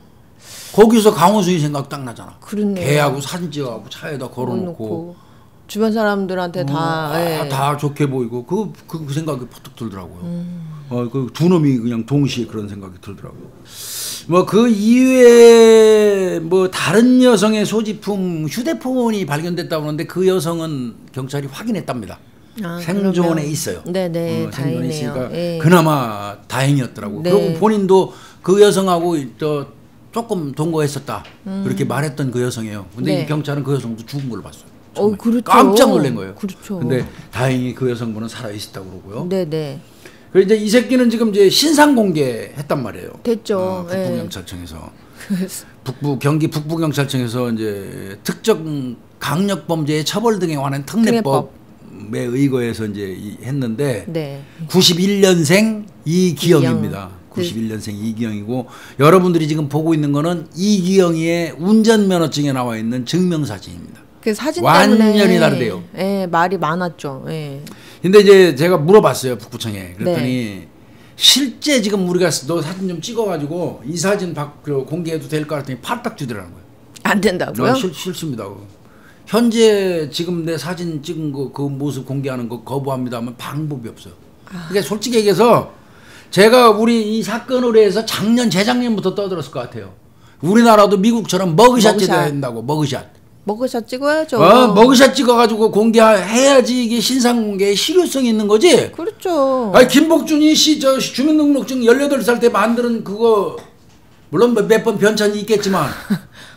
거기서 강호순이 생각 딱 나잖아. 그렇네요. 개하고 사진 찍어갖고 차에다 걸어놓고 주변 사람들한테 다 좋게 보이고 그 생각이 퍼뜩 들더라고요. 그 두 놈이 그냥 동시에 그런 생각이 들더라고요. 뭐 그 이외에 뭐 다른 여성의 소지품 휴대폰이 발견됐다고 하는데 그 여성은 경찰이 확인했답니다. 생존에 그러면. 있어요. 네네 생존에 있으니까 예. 그나마 다행이었더라고요. 네. 그리고 본인도 그 여성하고 조금 동거했었다 그렇게 말했던 그 여성이에요. 근데 네. 이 경찰은 그 여성도 죽은 걸로 봤어요. 그렇죠. 깜짝 놀란 거예요. 그렇죠. 근데 다행히 그 여성분은 살아 있었다고 그러고요. 네네. 그리고 이제 이 새끼는 지금 이제 신상 공개했단 말이에요. 됐죠. 북부경찰청에서 경기 북부경찰청에서 이제 특정 강력범죄의 처벌 등에 관한 특례법에 의거해서 이제 했는데 네. 91년생 이기영입니다. 91년생 이기영이고 여러분들이 지금 보고 있는 거는 이기영이의 운전면허증에 나와 있는 증명사진입니다. 그 사진 완전히 때문에 다르대요. 예, 말이 많았죠. 예. 근데 이제 제가 물어봤어요 북부청에. 그랬더니 네. 실제 지금 우리가 너 사진 좀 찍어가지고 이 사진 공개해도 될까 했더니 팔딱 주더라는 거예요. 안 된다고요? 싫습니다. 현재 지금 내 사진 찍은 그 모습 공개하는 거 거부합니다 하면 방법이 없어요. 그러니까 솔직히 얘기해서 제가 우리 이 사건으로 해서 재작년부터 떠들었을 것 같아요. 우리나라도 미국처럼 머그샷 찍어야 된다고. 머그샷 찍어야죠. 머그샷 찍어가지고 공개해야지 이게 신상 공개에 실효성이 있는 거지. 그렇죠. 아니 김복준이 저 주민등록증 18살 때 만드는 그거 물론 몇 번 변천이 있겠지만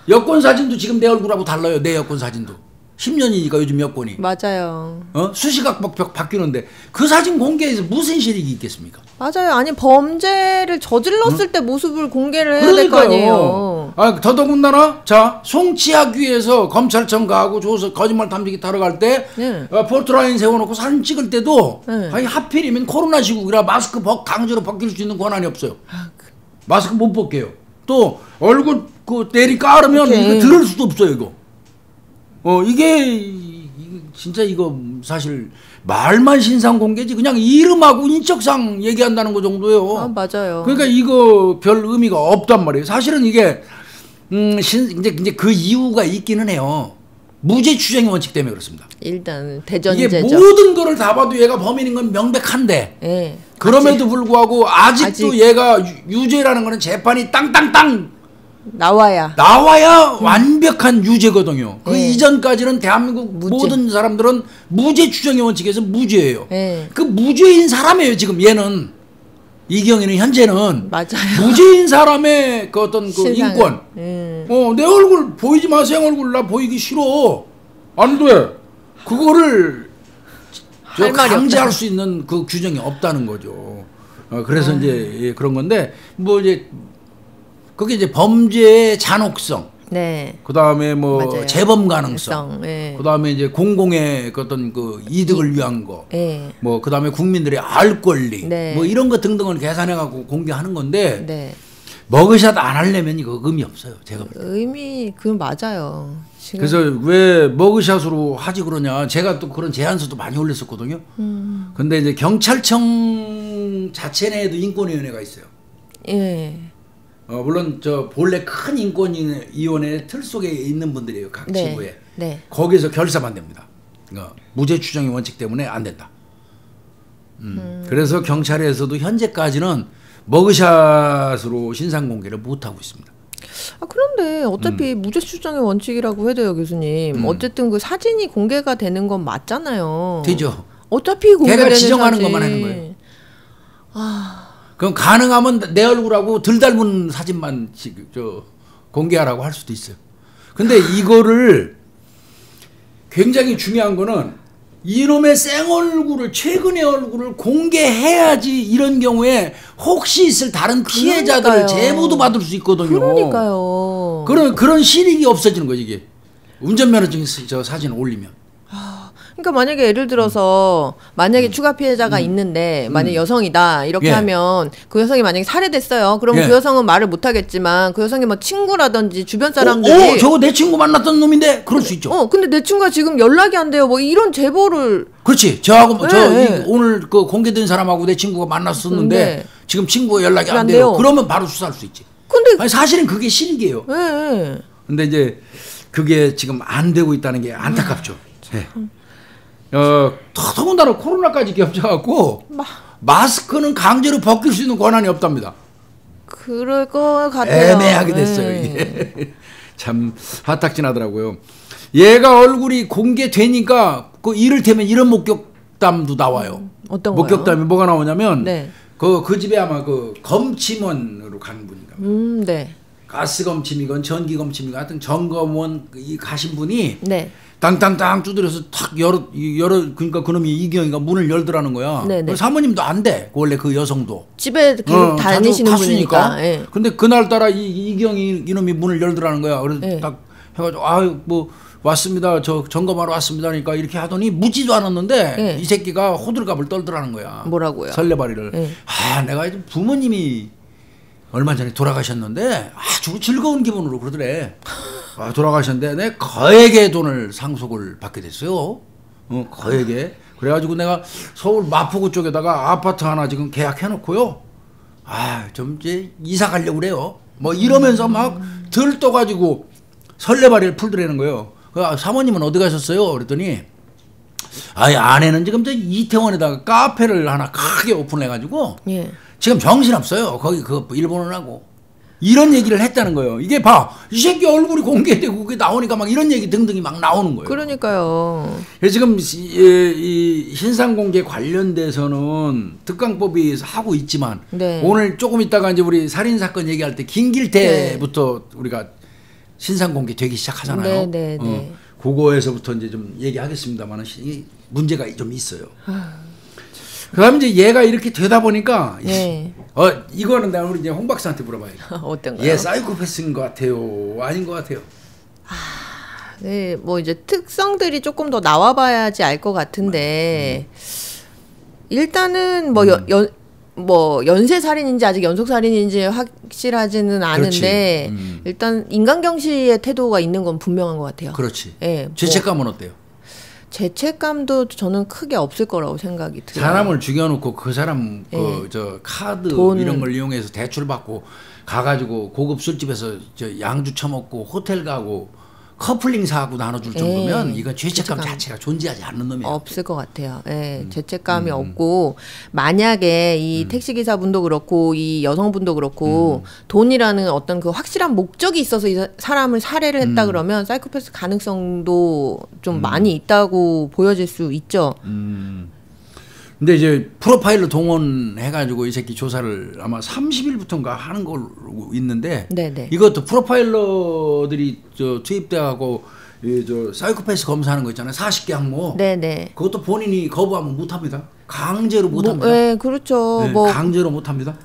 여권 사진도 지금 내 얼굴하고 달라요. 내 여권 사진도 10년이니까 요즘 여권이. 맞아요. 수시각 바뀌는데 그 사진 공개해서 무슨 실익이 있겠습니까? 맞아요. 아니 범죄를 저질렀을 때 모습을 공개를 해야 될 거 아니에요. 더더군다나 자 송치하기위해서 검찰청 가고 줘서 거짓말 탐지기 타러 갈 때 네. 포트라인 세워놓고 사진 찍을 때도 네. 아니 하필이면 코로나 시국이라 마스크 강제로 벗길 수 있는 권한이 없어요. 마스크 못 벗겨요. 또 얼굴 그 내리 깔으면 이거 들을 수도 없어요. 이게 진짜 이거 사실 말만 신상 공개지 그냥 이름하고 인적상 얘기한다는 거 정도예요. 맞아요. 그러니까 이거 별 의미가 없단 말이에요. 사실은 이게 이제 그 이유가 있기는 해요. 무죄 추정의 원칙 때문에 그렇습니다. 일단 대전제죠. 이게 모든 거를 다 봐도 얘가 범인인 건 명백한데 네. 그럼에도 불구하고 아직도 얘가 유죄라는 거는 재판이 땅땅땅 나와야 완벽한 유죄거든요. 그 이전까지는 대한민국 모든 사람들은 무죄 추정의 원칙에서 무죄예요. 그 무죄인 사람이에요. 지금 얘는 이기영이는 현재는 맞아요. 무죄인 사람의 그 어떤 그 인권. 내 얼굴 보이지 마세요. 얼굴 나 보이기 싫어. 안 돼. 그거를 강제할 수 있는 그 규정이 없다는 거죠. 그래서 이제 그런 건데 뭐 이제 그게 이제 범죄의 잔혹성, 네. 그 다음에 뭐 맞아요. 재범 가능성, 네. 그 다음에 이제 공공의 어떤 그 이득을 위한 거, 네. 뭐 그 다음에 국민들의 알 권리, 네. 뭐 이런 거 등등을 계산해갖고 공개하는 건데 네. 머그샷 안 하려면 이거 의미 없어요. 제가 그 맞아요. 지금. 그래서 왜 머그샷으로 하지 그러냐? 제가 또 그런 제안서도 많이 올렸었거든요. 근데 이제 경찰청 자체 내에도 인권위원회가 있어요. 예. 물론 저 본래 큰 인권위원회 틀 속에 있는 분들이에요. 각 네. 지구에. 네. 거기서 결사만 됩니다. 무죄 추정의 원칙 때문에 안 된다. 그래서 경찰에서도 현재까지는 머그샷으로 신상 공개를 못 하고 있습니다. 그런데 어차피 무죄 추정의 원칙이라고 해도요, 교수님. 어쨌든 그 사진이 공개가 되는 건 맞잖아요. 되죠. 어차피 공개되는 걔가 지정하는 사진. 것만 하는 거예요. 그럼 가능하면 내 얼굴하고 덜 닮은 사진만 공개하라고 할 수도 있어요. 근데 이거를 굉장히 중요한 거는 이놈의 생얼굴을 최근의 얼굴을 공개해야지 이런 경우에 혹시 있을 다른 피해자들을 제보도 받을 수 있거든요. 그러니까요. 그런 실익이 없어지는 거지 이게. 운전면허증 저 사진을 올리면. 그러니까 만약에 예를 들어서 만약에 추가 피해자가 있는데 만약 여성이다 이렇게 하면 그 여성이 만약에 살해됐어요. 그러면 그 여성은 말을 못하겠지만 그 여성이 뭐 친구라든지 주변 사람들이 저거 내 친구 만났던 놈인데 그럴 수 있죠. 근데 내 친구가 지금 연락이 안 돼요. 뭐 이런 제보를. 그렇지. 저하고 오늘 그 공개된 사람하고 내 친구가 만났었는데 지금 친구가 연락이 안 돼요. 그러면 바로 수사할 수 있지. 근데 아니, 사실은 그게 실익이에요. 근데 이제 그게 지금 안 되고 있다는 게 안타깝죠. 더더군다나 코로나까지 겹쳐갖고 마스크는 강제로 벗길 수 있는 권한이 없답니다. 그럴 것 같아요. 애매하게 됐어요 이게. 참 화딱지나더라고요. 얘가 얼굴이 공개되니까 그 이를테면 이런 목격담도 나와요. 어떤 목격담이 뭐가 나오냐면 그 집에 아마 그 검침원으로 간 분인가. 가스 검침이건 전기 검침이건 하여튼 점검원 가신 분이 땅땅땅 두드려서 탁 열어 그러니까 그놈이 이경이가 문을 열더라는 거야. 사모님도 안 돼. 원래 그 여성도 집에 계속 다니시는 분이니까. 근데 그날 따라 이경이 이놈이 문을 열더라는 거야. 그래서 딱 해가지고 뭐 왔습니다. 저 점검하러 왔습니다. 그러니까 이렇게 하더니 묻지도 않았는데 이 새끼가 호들갑을 떨더라는 거야. 뭐라고요? 설레발이를. 내가 부모님이 얼마 전에 돌아가셨는데 아주 즐거운 기분으로 그러더래. 돌아가셨는데 내 거액의 돈을 상속을 받게 됐어요. 거액에. 그래가지고 내가 서울 마포구 쪽에다가 아파트 하나 지금 계약해놓고요. 좀 이제 이사 가려고 그래요. 뭐 이러면서 막 들떠가지고 설레발이를 풀더라는 거예요. 사모님은 어디 가셨어요? 그랬더니 아내는 지금 저 이태원에다가 카페를 하나 크게 오픈해가지고 지금 정신없어요. 거기 그 일본어하고 이런 얘기를 했다는 거예요. 이게 이 새끼 얼굴이 공개되고 그게 나오니까 막 이런 얘기 등등이 막 나오는 거예요. 그러니까요. 지금 이 신상공개 관련돼서는 특강법이 하고 있지만 오늘 조금 있다가 이제 우리 살인사건 얘기할 때 김길태부터 우리가 신상공개 되기 시작하잖아요. 그거에서부터 이제 좀 얘기하겠습니다만 문제가 좀 있어요. 그다음 이제 얘가 이렇게 되다 보니까 이거는 내가 우리 이제 홍 박사한테 물어봐야죠. 어떤가요? 얘 사이코패스인 것 같아요, 아닌 것 같아요? 뭐 이제 특성들이 조금 더 나와봐야지 알 것 같은데 일단은 뭐 연쇄 살인인지 아직 연속 살인인지 확실하지는 않은데 일단 인간경시의 태도가 있는 건 분명한 것 같아요. 그렇지. 죄책감은 어때요? 죄책감도 저는 크게 없을 거라고 생각이 들어요. 사람을 죽여놓고 그 사람 저 카드 돈. 이런 걸 이용해서 대출 받고 가가지고 고급 술집에서 저 양주 처먹고 호텔 가고 커플링 사고 나눠줄 정도면 이건 죄책감 자체가 존재하지 않는 놈이에요. 없을 것 같아요. 죄책감이 없고 만약에 이 택시기사분도 그렇고 이 여성분도 그렇고 돈이라는 어떤 그 확실한 목적이 있어서 이 사람을 살해를 했다 그러면 사이코패스 가능성도 좀 많이 있다고 보여질 수 있죠. 근데 이제 프로파일러 동원해가지고 이 새끼 조사를 아마 30일부터인가 하는 걸로 있는데 이것도 프로파일러들이 투입돼하고 저 사이코패스 검사하는 거 있잖아요. 40개 항목. 그것도 본인이 거부하면 못합니다. 강제로 못합니다. 그렇죠. 강제로 못합니다.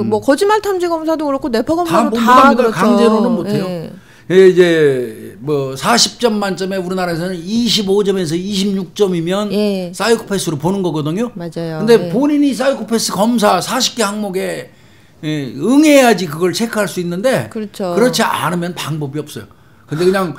뭐 거짓말 탐지 검사도 그렇고 뇌파 검사도 다 그렇죠. 강제로는 못해요. 이제 뭐 40점 만점에 우리나라에서는 25점에서 26점이면 사이코패스로 보는 거거든요. 맞아요. 근데 본인이 사이코패스 검사 40개 항목에 응해야지 그걸 체크할 수 있는데 그렇지 않으면 방법이 없어요. 근데 그냥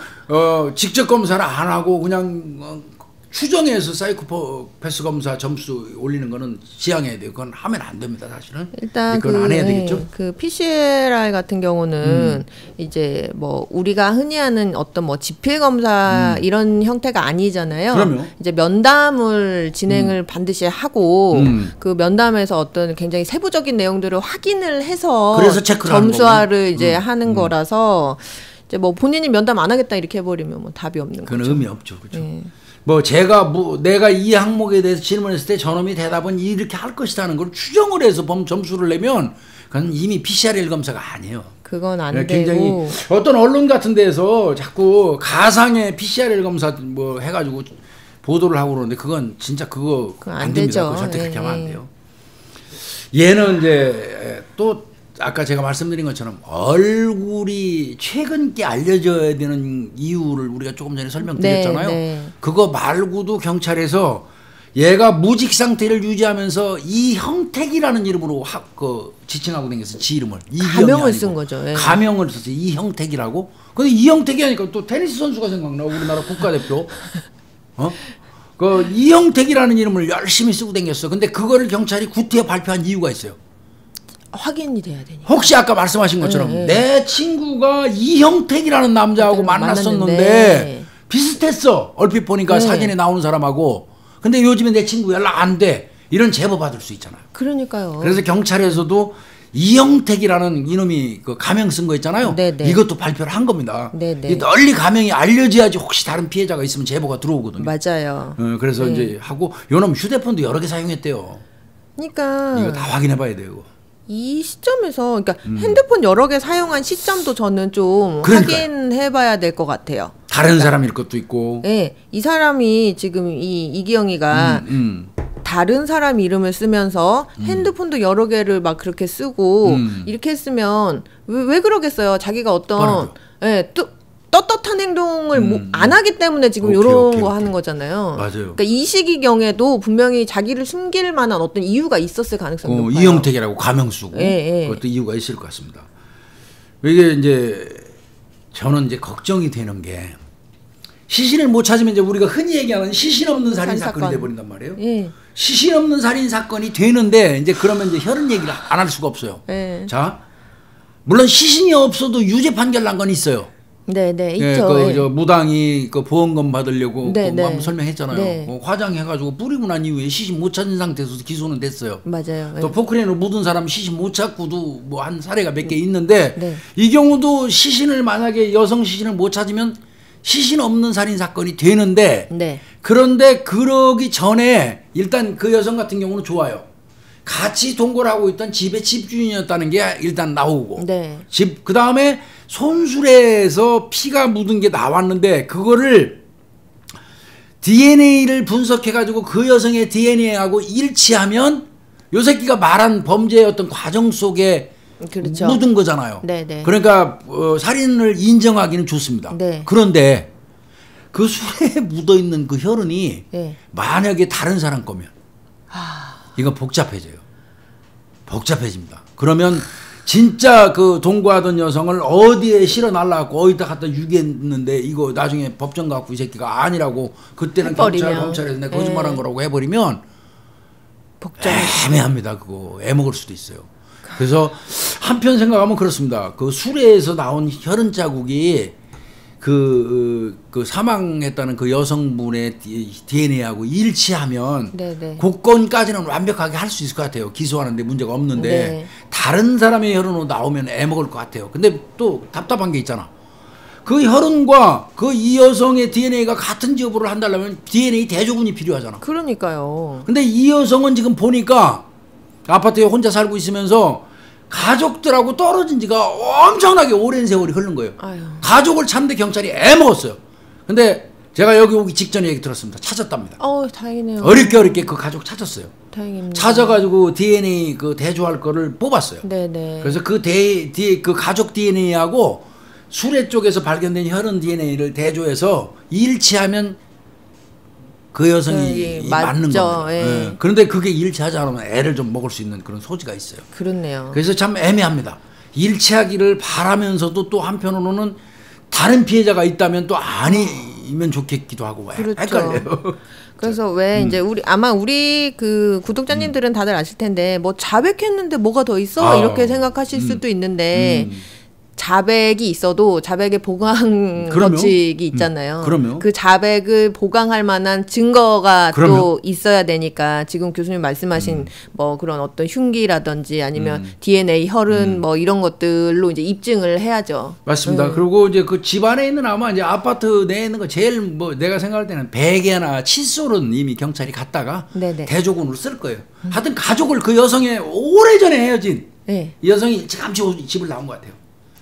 직접 검사를 안 하고 그냥 추정해서 사이코패스 검사 점수 올리는 거는 지양해야 돼요. 그건 하면 안 됩니다, 사실은. 일단 그건 안 해야 되겠죠. 그 PCLR 같은 경우는 이제 뭐 우리가 흔히 하는 어떤 뭐 지필 검사 이런 형태가 아니잖아요. 그럼요. 이제 면담을 진행을 반드시 하고 그 면담에서 어떤 굉장히 세부적인 내용들을 확인을 해서 그래서 체크를 점수화를 이제 하는 거라서 이제 뭐 본인이 면담 안 하겠다 이렇게 해버리면 뭐 답이 없는 그건 거죠. 의미 없죠, 그렇죠. 뭐 내가 이 항목에 대해서 질문했을 때 저놈이 대답은 이렇게 할 것이라는 걸 추정을 해서 점수를 내면 그건 이미 PCR 검사가 아니에요. 그건 안 굉장히 되고 어떤 언론 같은 데서 자꾸 가상의 PCR 검사 뭐 해가지고 보도를 하고 그러는데 그건 진짜 그거 안 됩니다. 그거 절대 그렇게 하면 안 돼요. 얘는 이제 또 아까 제가 말씀드린 것처럼 얼굴이 최근께 알려져야 되는 이유를 우리가 조금 전에 설명드렸잖아요. 네. 그거 말고도 경찰에서 얘가 무직 상태를 유지하면서 이형택이라는 이름으로 지칭하고 다녔어. 지 이름을. 가명을 쓴 거죠. 예. 가명을 썼어요. 이형택이라고. 근데 이형택이 하니까 또 테니스 선수가 생각나. 우리나라 국가대표. 그 이형택이라는 이름을 열심히 쓰고 다녔어. 근데 그거를 경찰이 구태여 발표한 이유가 있어요. 확인이 돼야 되니까. 혹시 아까 말씀하신 것처럼 내 친구가 이형택이라는 남자하고 만났었는데 비슷했어. 얼핏 보니까 사진에 나오는 사람하고. 근데 요즘에 내 친구 연락 안 돼. 이런 제보 받을 수 있잖아요. 그러니까요. 그래서 경찰에서도 이형택이라는 이놈이 그 가명 쓴 거 있잖아요. 네네. 이것도 발표를 한 겁니다. 네네. 널리 가명이 알려져야지 혹시 다른 피해자가 있으면 제보가 들어오거든요. 맞아요. 그래서 이제 하고 요놈 휴대폰도 여러 개 사용했대요. 그러니까 이거 다 확인해 봐야 돼요. 이 시점에서 그러니까 핸드폰 여러 개 사용한 시점도 저는 좀 확인해봐야 될 것 같아요. 다른 사람일 것도 있고. 네, 이 사람이 지금 이기영이가 다른 사람 이름을 쓰면서 핸드폰도 여러 개를 막 그렇게 쓰고 이렇게 했으면 왜 그러겠어요? 자기가 어떤 떳떳한 행동을 안 하기 때문에 지금 이런 거 하는 거잖아요. 맞아요. 그러니까 이 시기경에도 분명히 자기를 숨길 만한 어떤 이유가 있었을 가능성이 높아요. 이형택이라고 가명 쓰고 그것도 이유가 있을 것 같습니다. 이게 이제 저는 이제 걱정이 되는 게 시신을 못 찾으면 이제 우리가 흔히 얘기하는 시신 없는 살인 사건이 돼버린단 말이에요. 예. 시신 없는 살인 사건이 되는데 이제 그러면 이제 혈흔 얘기를 안 할 수가 없어요. 예. 자, 물론 시신이 없어도 유죄 판결 난 건 있어요. 네네 있죠. 저 무당이 그 보험금 받으려고 네, 뭐 한번 설명했잖아요. 네. 화장해가지고 뿌리고 난 이후에 시신 못 찾은 상태에서 기소는 됐어요. 맞아요. 또 포크레인으로 묻은 사람 시신 못 찾고도 뭐 한 사례가 몇 개 있는데 네. 이 경우도 시신을 만약에 여성 시신을 못 찾으면 시신 없는 살인 사건이 되는데 네. 그런데 그러기 전에 일단 그 여성 같은 경우는 좋아요. 같이 동거를 하고 있던 집의 집주인이었다는 게 일단 나오고 네. 그 다음에 손수레에서 피가 묻은 게 나왔는데 그거를 DNA를 분석해가지고 그 여성의 DNA하고 일치하면 요 새끼가 말한 범죄의 어떤 과정 속에 그렇죠. 묻은 거잖아요. 네네. 그러니까 살인을 인정하기는 좋습니다. 네. 그런데 그 수레에 묻어있는 그 혈흔이 네. 만약에 다른 사람 거면 이거 복잡해져요. 복잡해집니다. 그러면 진짜 그 동거하던 여성을 어디에 실어 날라갖고 어디다 갖다 유기했는데 이거 나중에 법정 갖고 이 새끼가 아니라고 그때는 검찰에서 내가 거짓말한 거라고 해버리면 애매합니다. 그거 애먹을 수도 있어요. 그래서 한편 생각하면 그렇습니다. 그 수레에서 나온 혈흔 자국이 그 사망했다는 그 여성분의 DNA하고 일치하면 네네. 그 건까지는 완벽하게 할 수 있을 것 같아요. 기소하는데 문제가 없는데 네. 다른 사람의 혈흔으로 나오면 애먹을 것 같아요. 근데 또 답답한 게 있잖아. 그 혈흔과 그 이 여성의 DNA가 같은 제보를 한다면 DNA 대조군이 필요하잖아. 그러니까요. 근데 이 여성은 지금 보니까 아파트에 혼자 살고 있으면서 가족들하고 떨어진 지가 엄청나게 오랜 세월이 흐른 거예요. 아유. 가족을 찾는데 경찰이 애먹었어요. 근데 제가 여기 오기 직전에 얘기 들었습니다. 찾았답니다. 다행이네요. 어렵게 그 가족 찾았어요. 다행입니다. 찾아가지고 DNA 그 대조할 거를 뽑았어요. 네네. 그래서 그 가족 DNA하고 수레 쪽에서 발견된 혈흔 DNA를 대조해서 일치하면 그 여성이 맞는 겁니다. 예. 그런데 그게 일치하지 않으면 애를 좀 먹을 수 있는 그런 소지가 있어요. 그렇네요. 그래서 참 애매합니다. 일치하기를 바라면서도 또 한편으로는 다른 피해자가 있다면 또 이면 좋겠기도 하고 그렇죠. 헷갈려요. 그래서 왜 이제 우리 그 구독자님들은 다들 아실 텐데 뭐 자백했는데 뭐가 더 있어 이렇게 생각하실 수도 있는데 자백이 있어도 자백의 보강 법칙이 있잖아요. 그 자백을 보강할 만한 증거가 또 있어야 되니까 지금 교수님 말씀하신 뭐 그런 어떤 흉기라든지 아니면 DNA 혈흔 뭐 이런 것들로 이제 입증을 해야죠. 맞습니다. 그리고 이제 그 집안에 있는 아마 이제 아파트 내에 있는 거 제일 뭐 내가 생각할 때는 베개나 칫솔은 이미 경찰이 갔다가 대조군으로 쓸 거예요. 하여튼 가족을 그 여성의 오래전에 헤어진 이 여성이 일찌감치 집을 나온 것 같아요.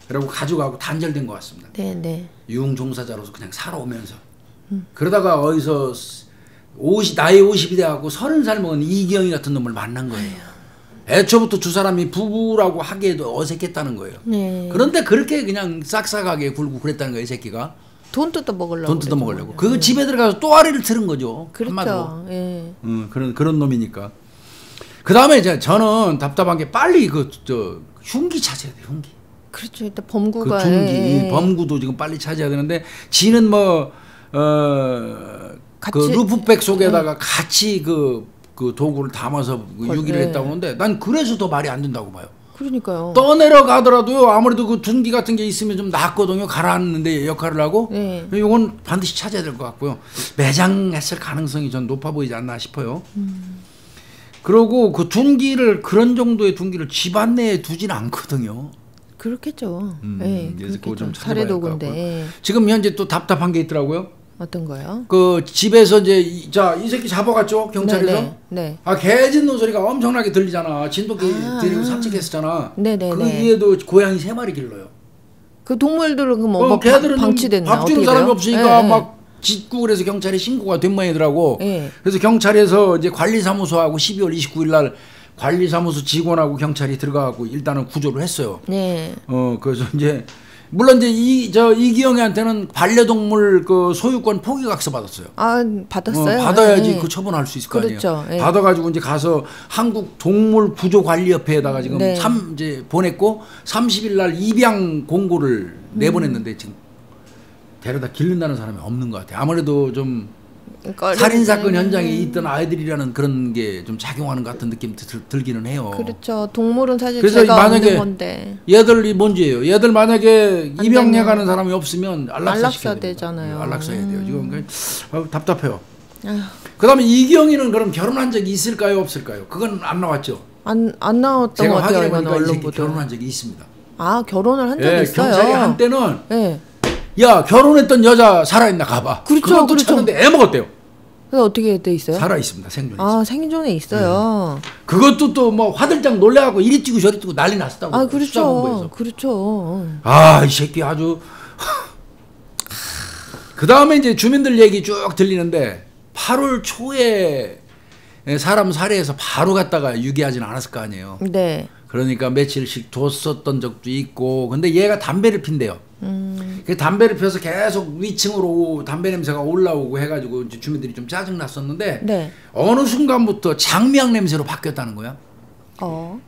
그리고 가족하고 단절된 것 같습니다. 유흥 종사자로서 그냥 살아오면서 그러다가 어디서 나이 50이 돼갖고 30살 먹은 이기영이 같은 놈을 만난 거예요. 애초부터 두 사람이 부부라고 하기에도 어색했다는 거예요. 그런데 그렇게 그냥 싹싹하게 굴고 그랬다는 거예요, 이 새끼가. 돈 뜯어 먹으려고. 돈 뜯어 먹으려고. 그 집에 들어가서 또아리를 틀은 거죠. 그렇죠. 그런 놈이니까. 그 다음에 저는 답답한 게 빨리 흉기 찾아야 돼요, 흉기. 그렇죠. 일단 범구가. 범구도 지금 빨리 찾아야 되는데, 지는 그 루프백 속에다가 같이 그 도구를 담아서 유기를 했다고 하는데, 난 그래서 더 말이 안 된다고 봐요. 그러니까요. 떠내려가더라도요, 아무래도 그 둔기 같은 게 있으면 좀 낫거든요. 가라앉는데 역할을 하고. 이건 반드시 찾아야 될 것 같고요. 매장했을 가능성이 전 높아 보이지 않나 싶어요. 그리고 그 둔기를, 그런 정도의 둔기를 집안 내에 두지는 않거든요. 그렇겠죠. 그거 좀 살해 도구인데. 지금 현재 또 답답한 게 있더라고요. 어떤 거요? 그 집에서 이제 이 새끼 잡아갔죠, 경찰에서. 개짖는 소리가 엄청나게 들리잖아. 진돗개 데리고 산책했었잖아. 그 위에도 고양이 3마리 길러요. 그 동물들은 뭐 걔들은 방치됐나? 밥 주는 사람이 없으니까 막 짖고 그래서 경찰에 신고가 된 모양이더라고. 그래서 경찰에서 이제 관리사무소하고 12월 29일 날 관리사무소 직원하고 경찰이 들어가고 일단은 구조를 했어요. 그래서 이제 물론 이제 이기영이한테는 반려동물 그 소유권 포기각서 받았어요. 받았어요? 받아야지 그 처분할 수 있을 거 아니에요. 받아가지고 이제 가서 한국 동물구조관리협회에다가 지금 이제 보냈고 30일 날 입양 공고를 내보냈는데 지금 데려다 기른다는 사람이 없는 것 같아요. 아무래도 좀 살인사건 현장에 있던 아이들이라는 그런 게 좀 작용하는 것 같은 느낌이 들기는 해요. 그렇죠. 동물은 사실 제가 없는 건데. 얘들이 문제예요. 얘들 만약에 입양해 가는 사람이 없으면 안락사 되잖아요. 안락사 해야 돼요. 지금 답답해요. 그 다음에 이기영이는 그럼 결혼한 적이 있을까요, 없을까요? 그건 안 나왔죠. 안 나왔던 것 같아요. 이건 언론 보도. 결혼한 적이 있습니다. 결혼을 한 적이 있어요. 경찰이 한때는 야, 결혼했던 여자 살아있나 가봐. 그것도 찾는데 애 먹었대요. 그래서 어떻게 돼 있어요? 살아있습니다. 생존에 있어요. 생존에 있어요. 그것도 또 뭐 화들짝 놀래갖고 이리 뛰고 저리 뛰고 난리 났었다고. 그렇죠. 이 새끼 아주. 그 다음에 이제 주민들 얘기 쭉 들리는데 8월 초에 사람 살해해서 바로 갔다가 유기하지는 않았을 거 아니에요. 그러니까 며칠씩 뒀었던 적도 있고. 근데 얘가 담배를 핀대요. 그 담배를 펴서 계속 위층으로 담배 냄새가 올라오고 해가지고 이제 주민들이 좀 짜증 났었는데 어느 순간부터 장미향 냄새로 바뀌었다는 거야.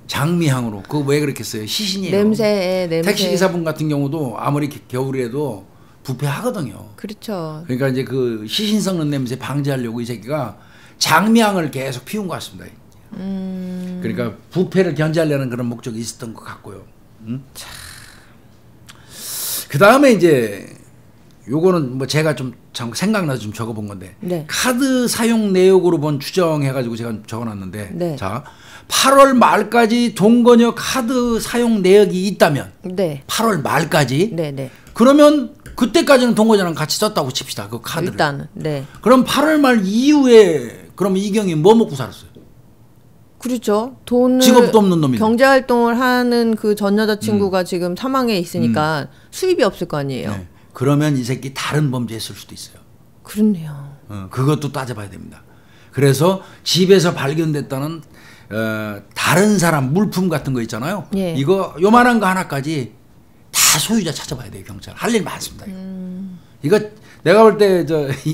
장미향으로. 그거 왜 그렇겠어요? 시신이에요. 냄새. 택시 기사분 같은 경우도 아무리 겨울이라도 부패하거든요. 그렇죠. 그러니까 이제 그 시신 썩는 냄새 방지하려고 이 새끼가 장미향을 계속 피운 것 같습니다. 그러니까 부패를 견제하려는 그런 목적이 있었던 것 같고요. 그 다음에 이제 요거는 뭐 제가 좀 생각나서 좀 적어본 건데 카드 사용 내역으로 본 추정해가지고 제가 적어놨는데 자 8월 말까지 동거녀 카드 사용 내역이 있다면 8월 말까지 그러면 그때까지는 동거녀랑 같이 썼다고 칩시다. 그 카드를 일단은 그럼 8월 말 이후에 그럼 이경이 뭐 먹고 살았어요? 그렇죠. 돈을 직업도 없는 놈이 경제 활동을 하는 그 전 여자친구가 지금 사망해 있으니까 수입이 없을 거 아니에요. 그러면 이 새끼 다른 범죄했을 수도 있어요. 그렇네요. 그것도 따져봐야 됩니다. 그래서 집에서 발견됐다는 다른 사람 물품 같은 거 있잖아요. 이거 요만한 거 하나까지 다 소유자 찾아봐야 돼요. 경찰 할 일 많습니다. 이거 내가 볼 때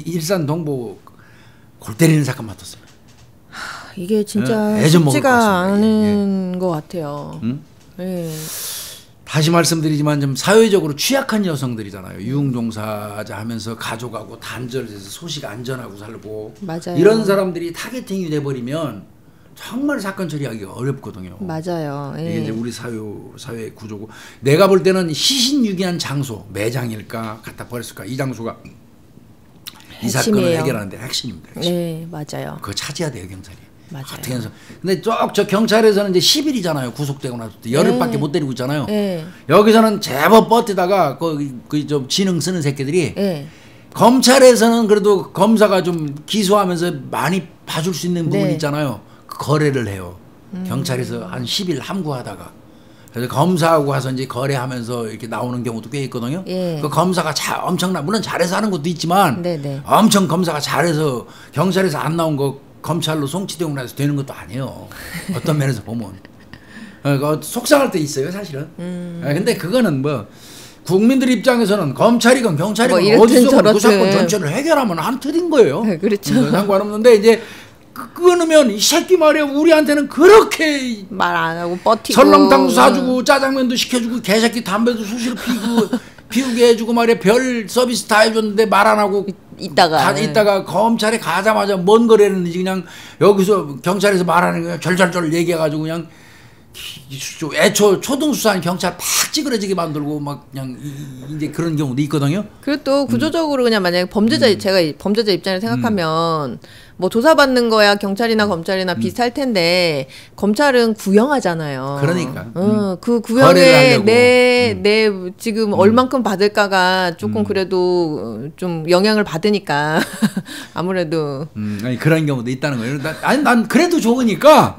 일산 동부 골 때리는 사건 맡았어요. 이게 진짜 쉽지가 않은 것 같아요. 다시 말씀드리지만 좀 사회적으로 취약한 여성들이잖아요. 유흥종사자 하면서 가족하고 단절돼서 소식 안전하고 살고 맞아요. 이런 사람들이 타겟팅이 돼버리면 정말 사건 처리하기가 어렵거든요. 맞아요. 예. 이게 이제 우리 사회 구조고 내가 볼 때는 희신유기한 장소 매장일까 갖다 버렸을까 이 장소가 이 사건을 해결하는데 핵심입니다. 핵심. 네, 맞아요. 그거 차지해야 돼요 경찰이. 맞아요. 어떻게 해서 근데 저 경찰에서는 이제 10일이잖아요. 구속되고 나서 열흘밖에 못 때리고 있잖아요. 여기서는 제법 버티다가 그 좀 지능 쓰는 새끼들이 검찰에서는 그래도 검사가 좀 기소하면서 많이 봐줄 수 있는 부분이 있잖아요. 그 거래를 해요. 경찰에서 한 10일 함구하다가 그래서 검사하고 가서 이제 거래하면서 이렇게 나오는 경우도 꽤 있거든요. 그 검사가 엄청나 물론 잘해서 하는 것도 있지만 엄청 검사가 잘해서 경찰에서 안 나온 거 검찰로 송치되고 나서 되는 것도 아니에요. 어떤 면에서 보면 속상할 때 있어요, 사실은. 근데 그거는 뭐 국민들 입장에서는 검찰이건 경찰이건 뭐 어디서 그 사건 전체를 해결하면 한 틀인 거예요. 그렇죠. 상관없는데 이제 끊으면 이 새끼 말이야 우리한테는 그렇게 말 안 하고 버티고 설렁탕도 사주고 짜장면도 시켜주고 개새끼 담배도 수시로 피우게 해주고 말이야 별 서비스 다 해줬는데 말 안 하고 있다가 검찰에 가자마자 뭔 거래를 했는지 그냥 여기서 경찰에서 말하는 거 절절절 얘기해가지고 그냥 애초 초등수사한 경찰 팍 찌그러지게 만들고 막 그냥 이제 그런 경우도 있거든요. 그리고 또 구조적으로 그냥 만약에 범죄자 제가 범죄자 입장을 생각하면 뭐 조사받는 거야 경찰이나 검찰이나 비슷할 텐데 검찰은 구형하잖아요. 그러니까. 그 구형에 내 지금 얼만큼 받을까가 조금 그래도 좀 영향을 받으니까 아무래도 아니 그런 경우도 있다는 거예요. 난 그래도 좋으니까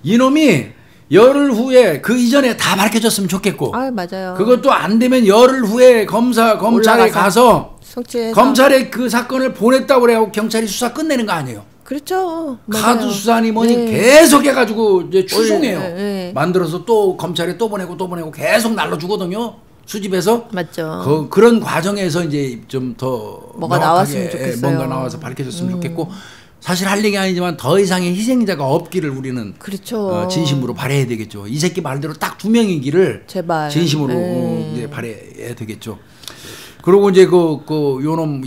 이놈이 열흘 후에 그 이전에 다 밝혀졌으면 좋겠고. 아 맞아요. 그것도 안 되면 열흘 후에 검찰에 가서 속죄해서. 검찰에 그 사건을 보냈다고 그래요. 경찰이 수사 끝내는 거 아니에요. 그렇죠. 카드 수사니 뭐니 계속 해가지고 이제 추송해요. 만들어서 또 검찰에 또 보내고 계속 날려주거든요. 수집해서. 맞죠. 그런 과정에서 이제 좀 더 뭐가 나왔으면 좋겠어요. 뭔가 나와서 밝혀졌으면 좋겠고. 사실 할 얘기 아니지만 더 이상의 희생자가 없기를 우리는 그렇죠. 진심으로 바라야 되겠죠. 이 새끼 말대로 딱 2명이기를 제발. 진심으로 이제 바라야 되겠죠. 그리고 이제 요놈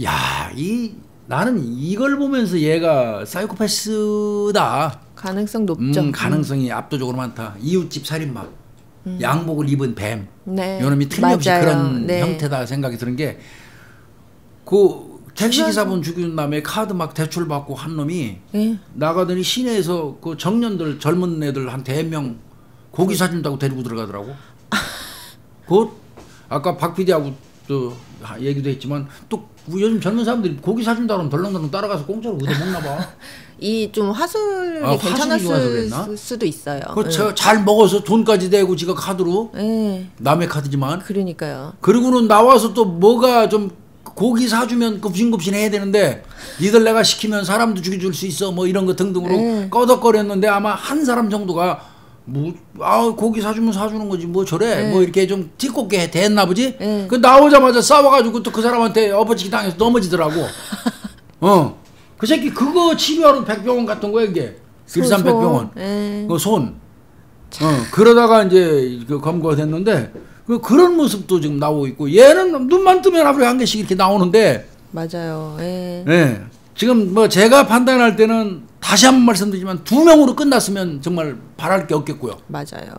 나는 이걸 보면서 얘가 사이코패스다. 가능성 높죠. 가능성이 압도적으로 많다. 이웃집 살인마, 양복을 입은 뱀. 요놈이 틀림없이 맞아요. 그런 형태다 생각이 드는 게 택시기사분 죽인 다음에 카드 막 대출 받고 한 놈이 나가더니 시내에서 그 정년들 젊은 애들 한 대명 고기 사준다고 데리고 들어가더라고. 아까 박 PD하고 또 얘기도 했지만 또 요즘 젊은 사람들이 고기 사준다고 하면 덜렁덜렁 따라가서 공짜로 얻어 먹나 봐. 이 좀 화술이 괜찮았을 수도 있어요. 그렇죠. 잘 먹어서 돈까지 대고 지가 카드로. 남의 카드지만. 그러니까요. 그리고는 나와서 또 뭐가 좀 고기 사주면 굽신굽신 해야 되는데 니들 내가 시키면 사람도 죽여줄 수 있어 뭐 이런 거 등등으로 꺼덕거렸는데 아마 한 사람 정도가 고기 사주면 사주는 거지 뭐 저래 뭐 이렇게 좀 티꼽게 대했나 보지. 그 나오자마자 싸워가지고 또 그 사람한테 엎어치기 당해서 넘어지더라고. 그 새끼 그거 치료하러 백병원 갔던 거야 이게. 일산 백병원. 그 손. 그러다가 이제 그 검거가 됐는데 그런 모습도 지금 나오고 있고 얘는 눈만 뜨면 하루에 한 개씩 이렇게 나오는데 맞아요. 지금 뭐 제가 판단할 때는 다시 한번 말씀드리지만 2명으로 끝났으면 정말 바랄 게 없겠고요. 맞아요.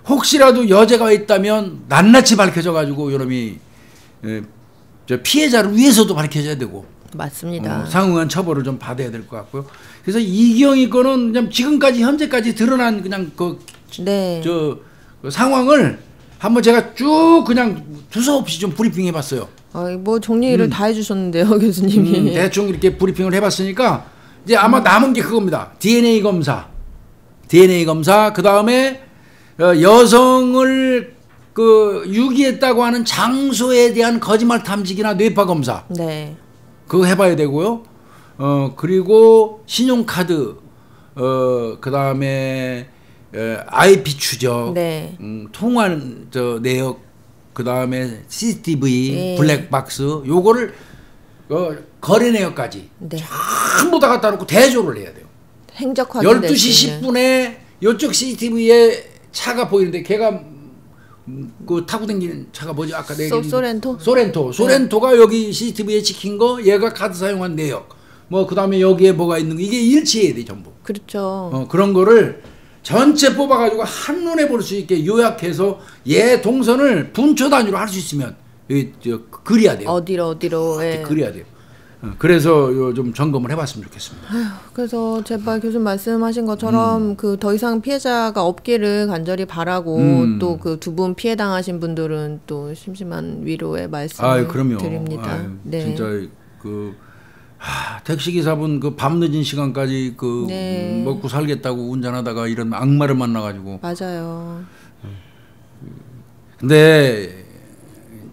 혹시라도 여죄가 있다면 낱낱이 밝혀져 가지고 이놈이 저 피해자를 위해서도 밝혀져야 되고 맞습니다. 상응한 처벌을 좀 받아야 될 것 같고요. 그래서 이경희 거는 그냥 지금까지 현재까지 드러난 그냥 그 상황을 한번 제가 쭉 그냥 두서없이 좀 브리핑 해봤어요. 뭐 정리를 다 해주셨는데요, 교수님이. 대충 이렇게 브리핑을 해봤으니까 이제 아마 남은 게 그겁니다. DNA 검사, 그 다음에 여성을 유기했다고 하는 장소에 대한 거짓말 탐지기나 뇌파 검사. 그거 해봐야 되고요. 그리고 신용카드, 그 다음에 IP 추적, 통화 내역, 그 다음에 CCTV, 블랙박스, 요거를 거래 내역까지 전부 다 갖다 놓고 대조를 해야 돼요. 행적 확인 12시 10분에 요쪽 CCTV에 차가 보이는데 걔가 그 타고 다니는 차가 뭐지 아까 내가 소렌토? 소렌토가 여기 CCTV에 찍힌 거 얘가 카드 사용한 내역 뭐 그다음에 여기에 뭐가 있는 거 이게 일치해야 돼 전부. 그렇죠. 그런 거를 전체 뽑아가지고 한눈에 볼 수 있게 요약해서 얘 동선을 분초 단위로 할 수 있으면 여기 그려야 돼요. 어디로 예. 그려야 돼요. 그래서 좀 점검을 해봤으면 좋겠습니다. 아휴, 그래서 제발 교수님 말씀하신 것처럼 그 더 이상 피해자가 없기를 간절히 바라고 또 그 두 분 피해 당하신 분들은 또 심심한 위로의 말씀을 드립니다. 네. 진짜 택시 기사분 그 밤 늦은 시간까지 네. 먹고 살겠다고 운전하다가 이런 악마를 만나가지고. 맞아요. 근데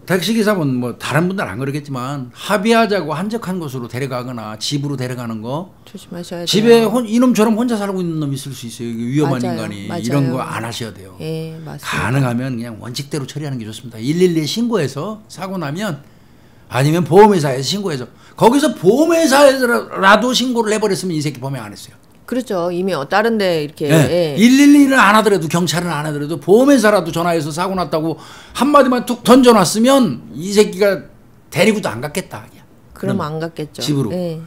택시 기사분 뭐 다른 분들 안 그러겠지만 합의하자고 한적한 곳으로 데려가거나 집으로 데려가는 거 조심하셔야 돼요. 집에 이놈처럼 혼자 살고 있는 놈 있을 수 있어요. 위험한 맞아요. 인간이 맞아요. 이런 거 안 하셔야 돼요. 예, 맞습니다. 가능하면 그냥 원칙대로 처리하는 게 좋습니다. 112에 신고해서 사고 나면 아니면 보험회사에 신고해서 거기서 보험회사라도 신고를 해버렸으면 이 새끼 범행 안 했어요. 그렇죠. 이미 다른데 이렇게 네. 112는 안 하더라도 경찰은 안 하더라도 보험회사라도 전화해서 사고 났다고 한마디만 툭 던져놨으면 이 새끼가 데리고도 안 갔겠다. 그러면 안 갔겠죠. 집으로. 네.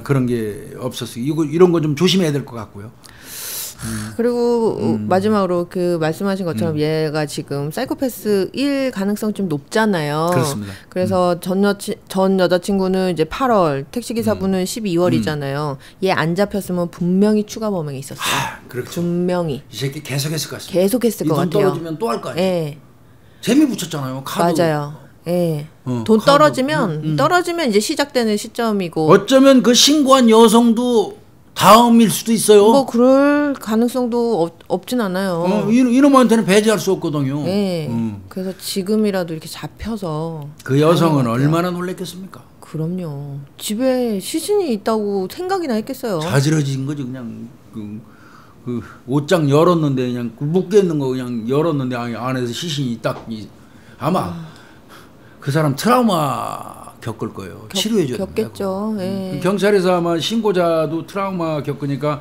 그런 게 없었어요. 이런 거 좀 조심해야 될 것 같고요. 그리고 마지막으로 그 말씀하신 것처럼 얘가 지금 사이코패스 1 가능성 좀 높잖아요. 그렇습니다. 그래서 전 여자친구는 이제 8월, 택시기사분은 12월이잖아요. 얘 안 잡혔으면 분명히 추가 범행이 있었어요. 그렇죠. 분명히. 이 새끼 계속했을 것 같습니다. 계속했을 것 같아요. 돈 떨어지면 또 할 거 아니에요. 예. 재미 붙였잖아요. 카드. 맞아요. 예. 돈 카드. 떨어지면 이제 시작되는 시점이고. 어쩌면 그 신고한 여성도 다음일 수도 있어요. 뭐 그럴 가능성도 없진 않아요. 이놈한테는 배제할 수 없거든요. 네. 그래서 지금이라도 이렇게 잡혀서 그 여성은 얼마나 놀랬겠습니까? 그럼요. 집에 시신이 있다고 생각이나 했겠어요. 자지러진 거지 그냥 그 옷장 열었는데 그냥 묶여 있는 거 그냥 열었는데 안에서 시신이 딱 아마 그 사람 트라우마 겪을 거예요. 치료해줘야 된다고. 겪겠죠. 예. 경찰에서 아마 신고자도 트라우마 겪으니까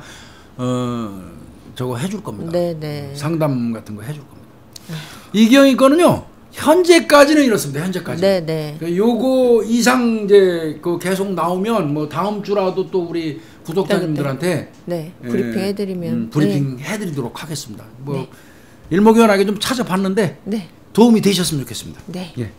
저거 해줄 겁니다. 네네. 상담 같은 거 해줄 겁니다. 이경희 거는요. 현재까지는 이렇습니다. 현재까지. 네네. 요거 이상 이제 그 계속 나오면 뭐 다음 주라도 또 우리 구독자님들한테 네. 브리핑 해드리면 브리핑 해드리도록 하겠습니다. 뭐 일목요연하게 좀 찾아봤는데 네. 도움이 되셨으면 좋겠습니다. 네. 예.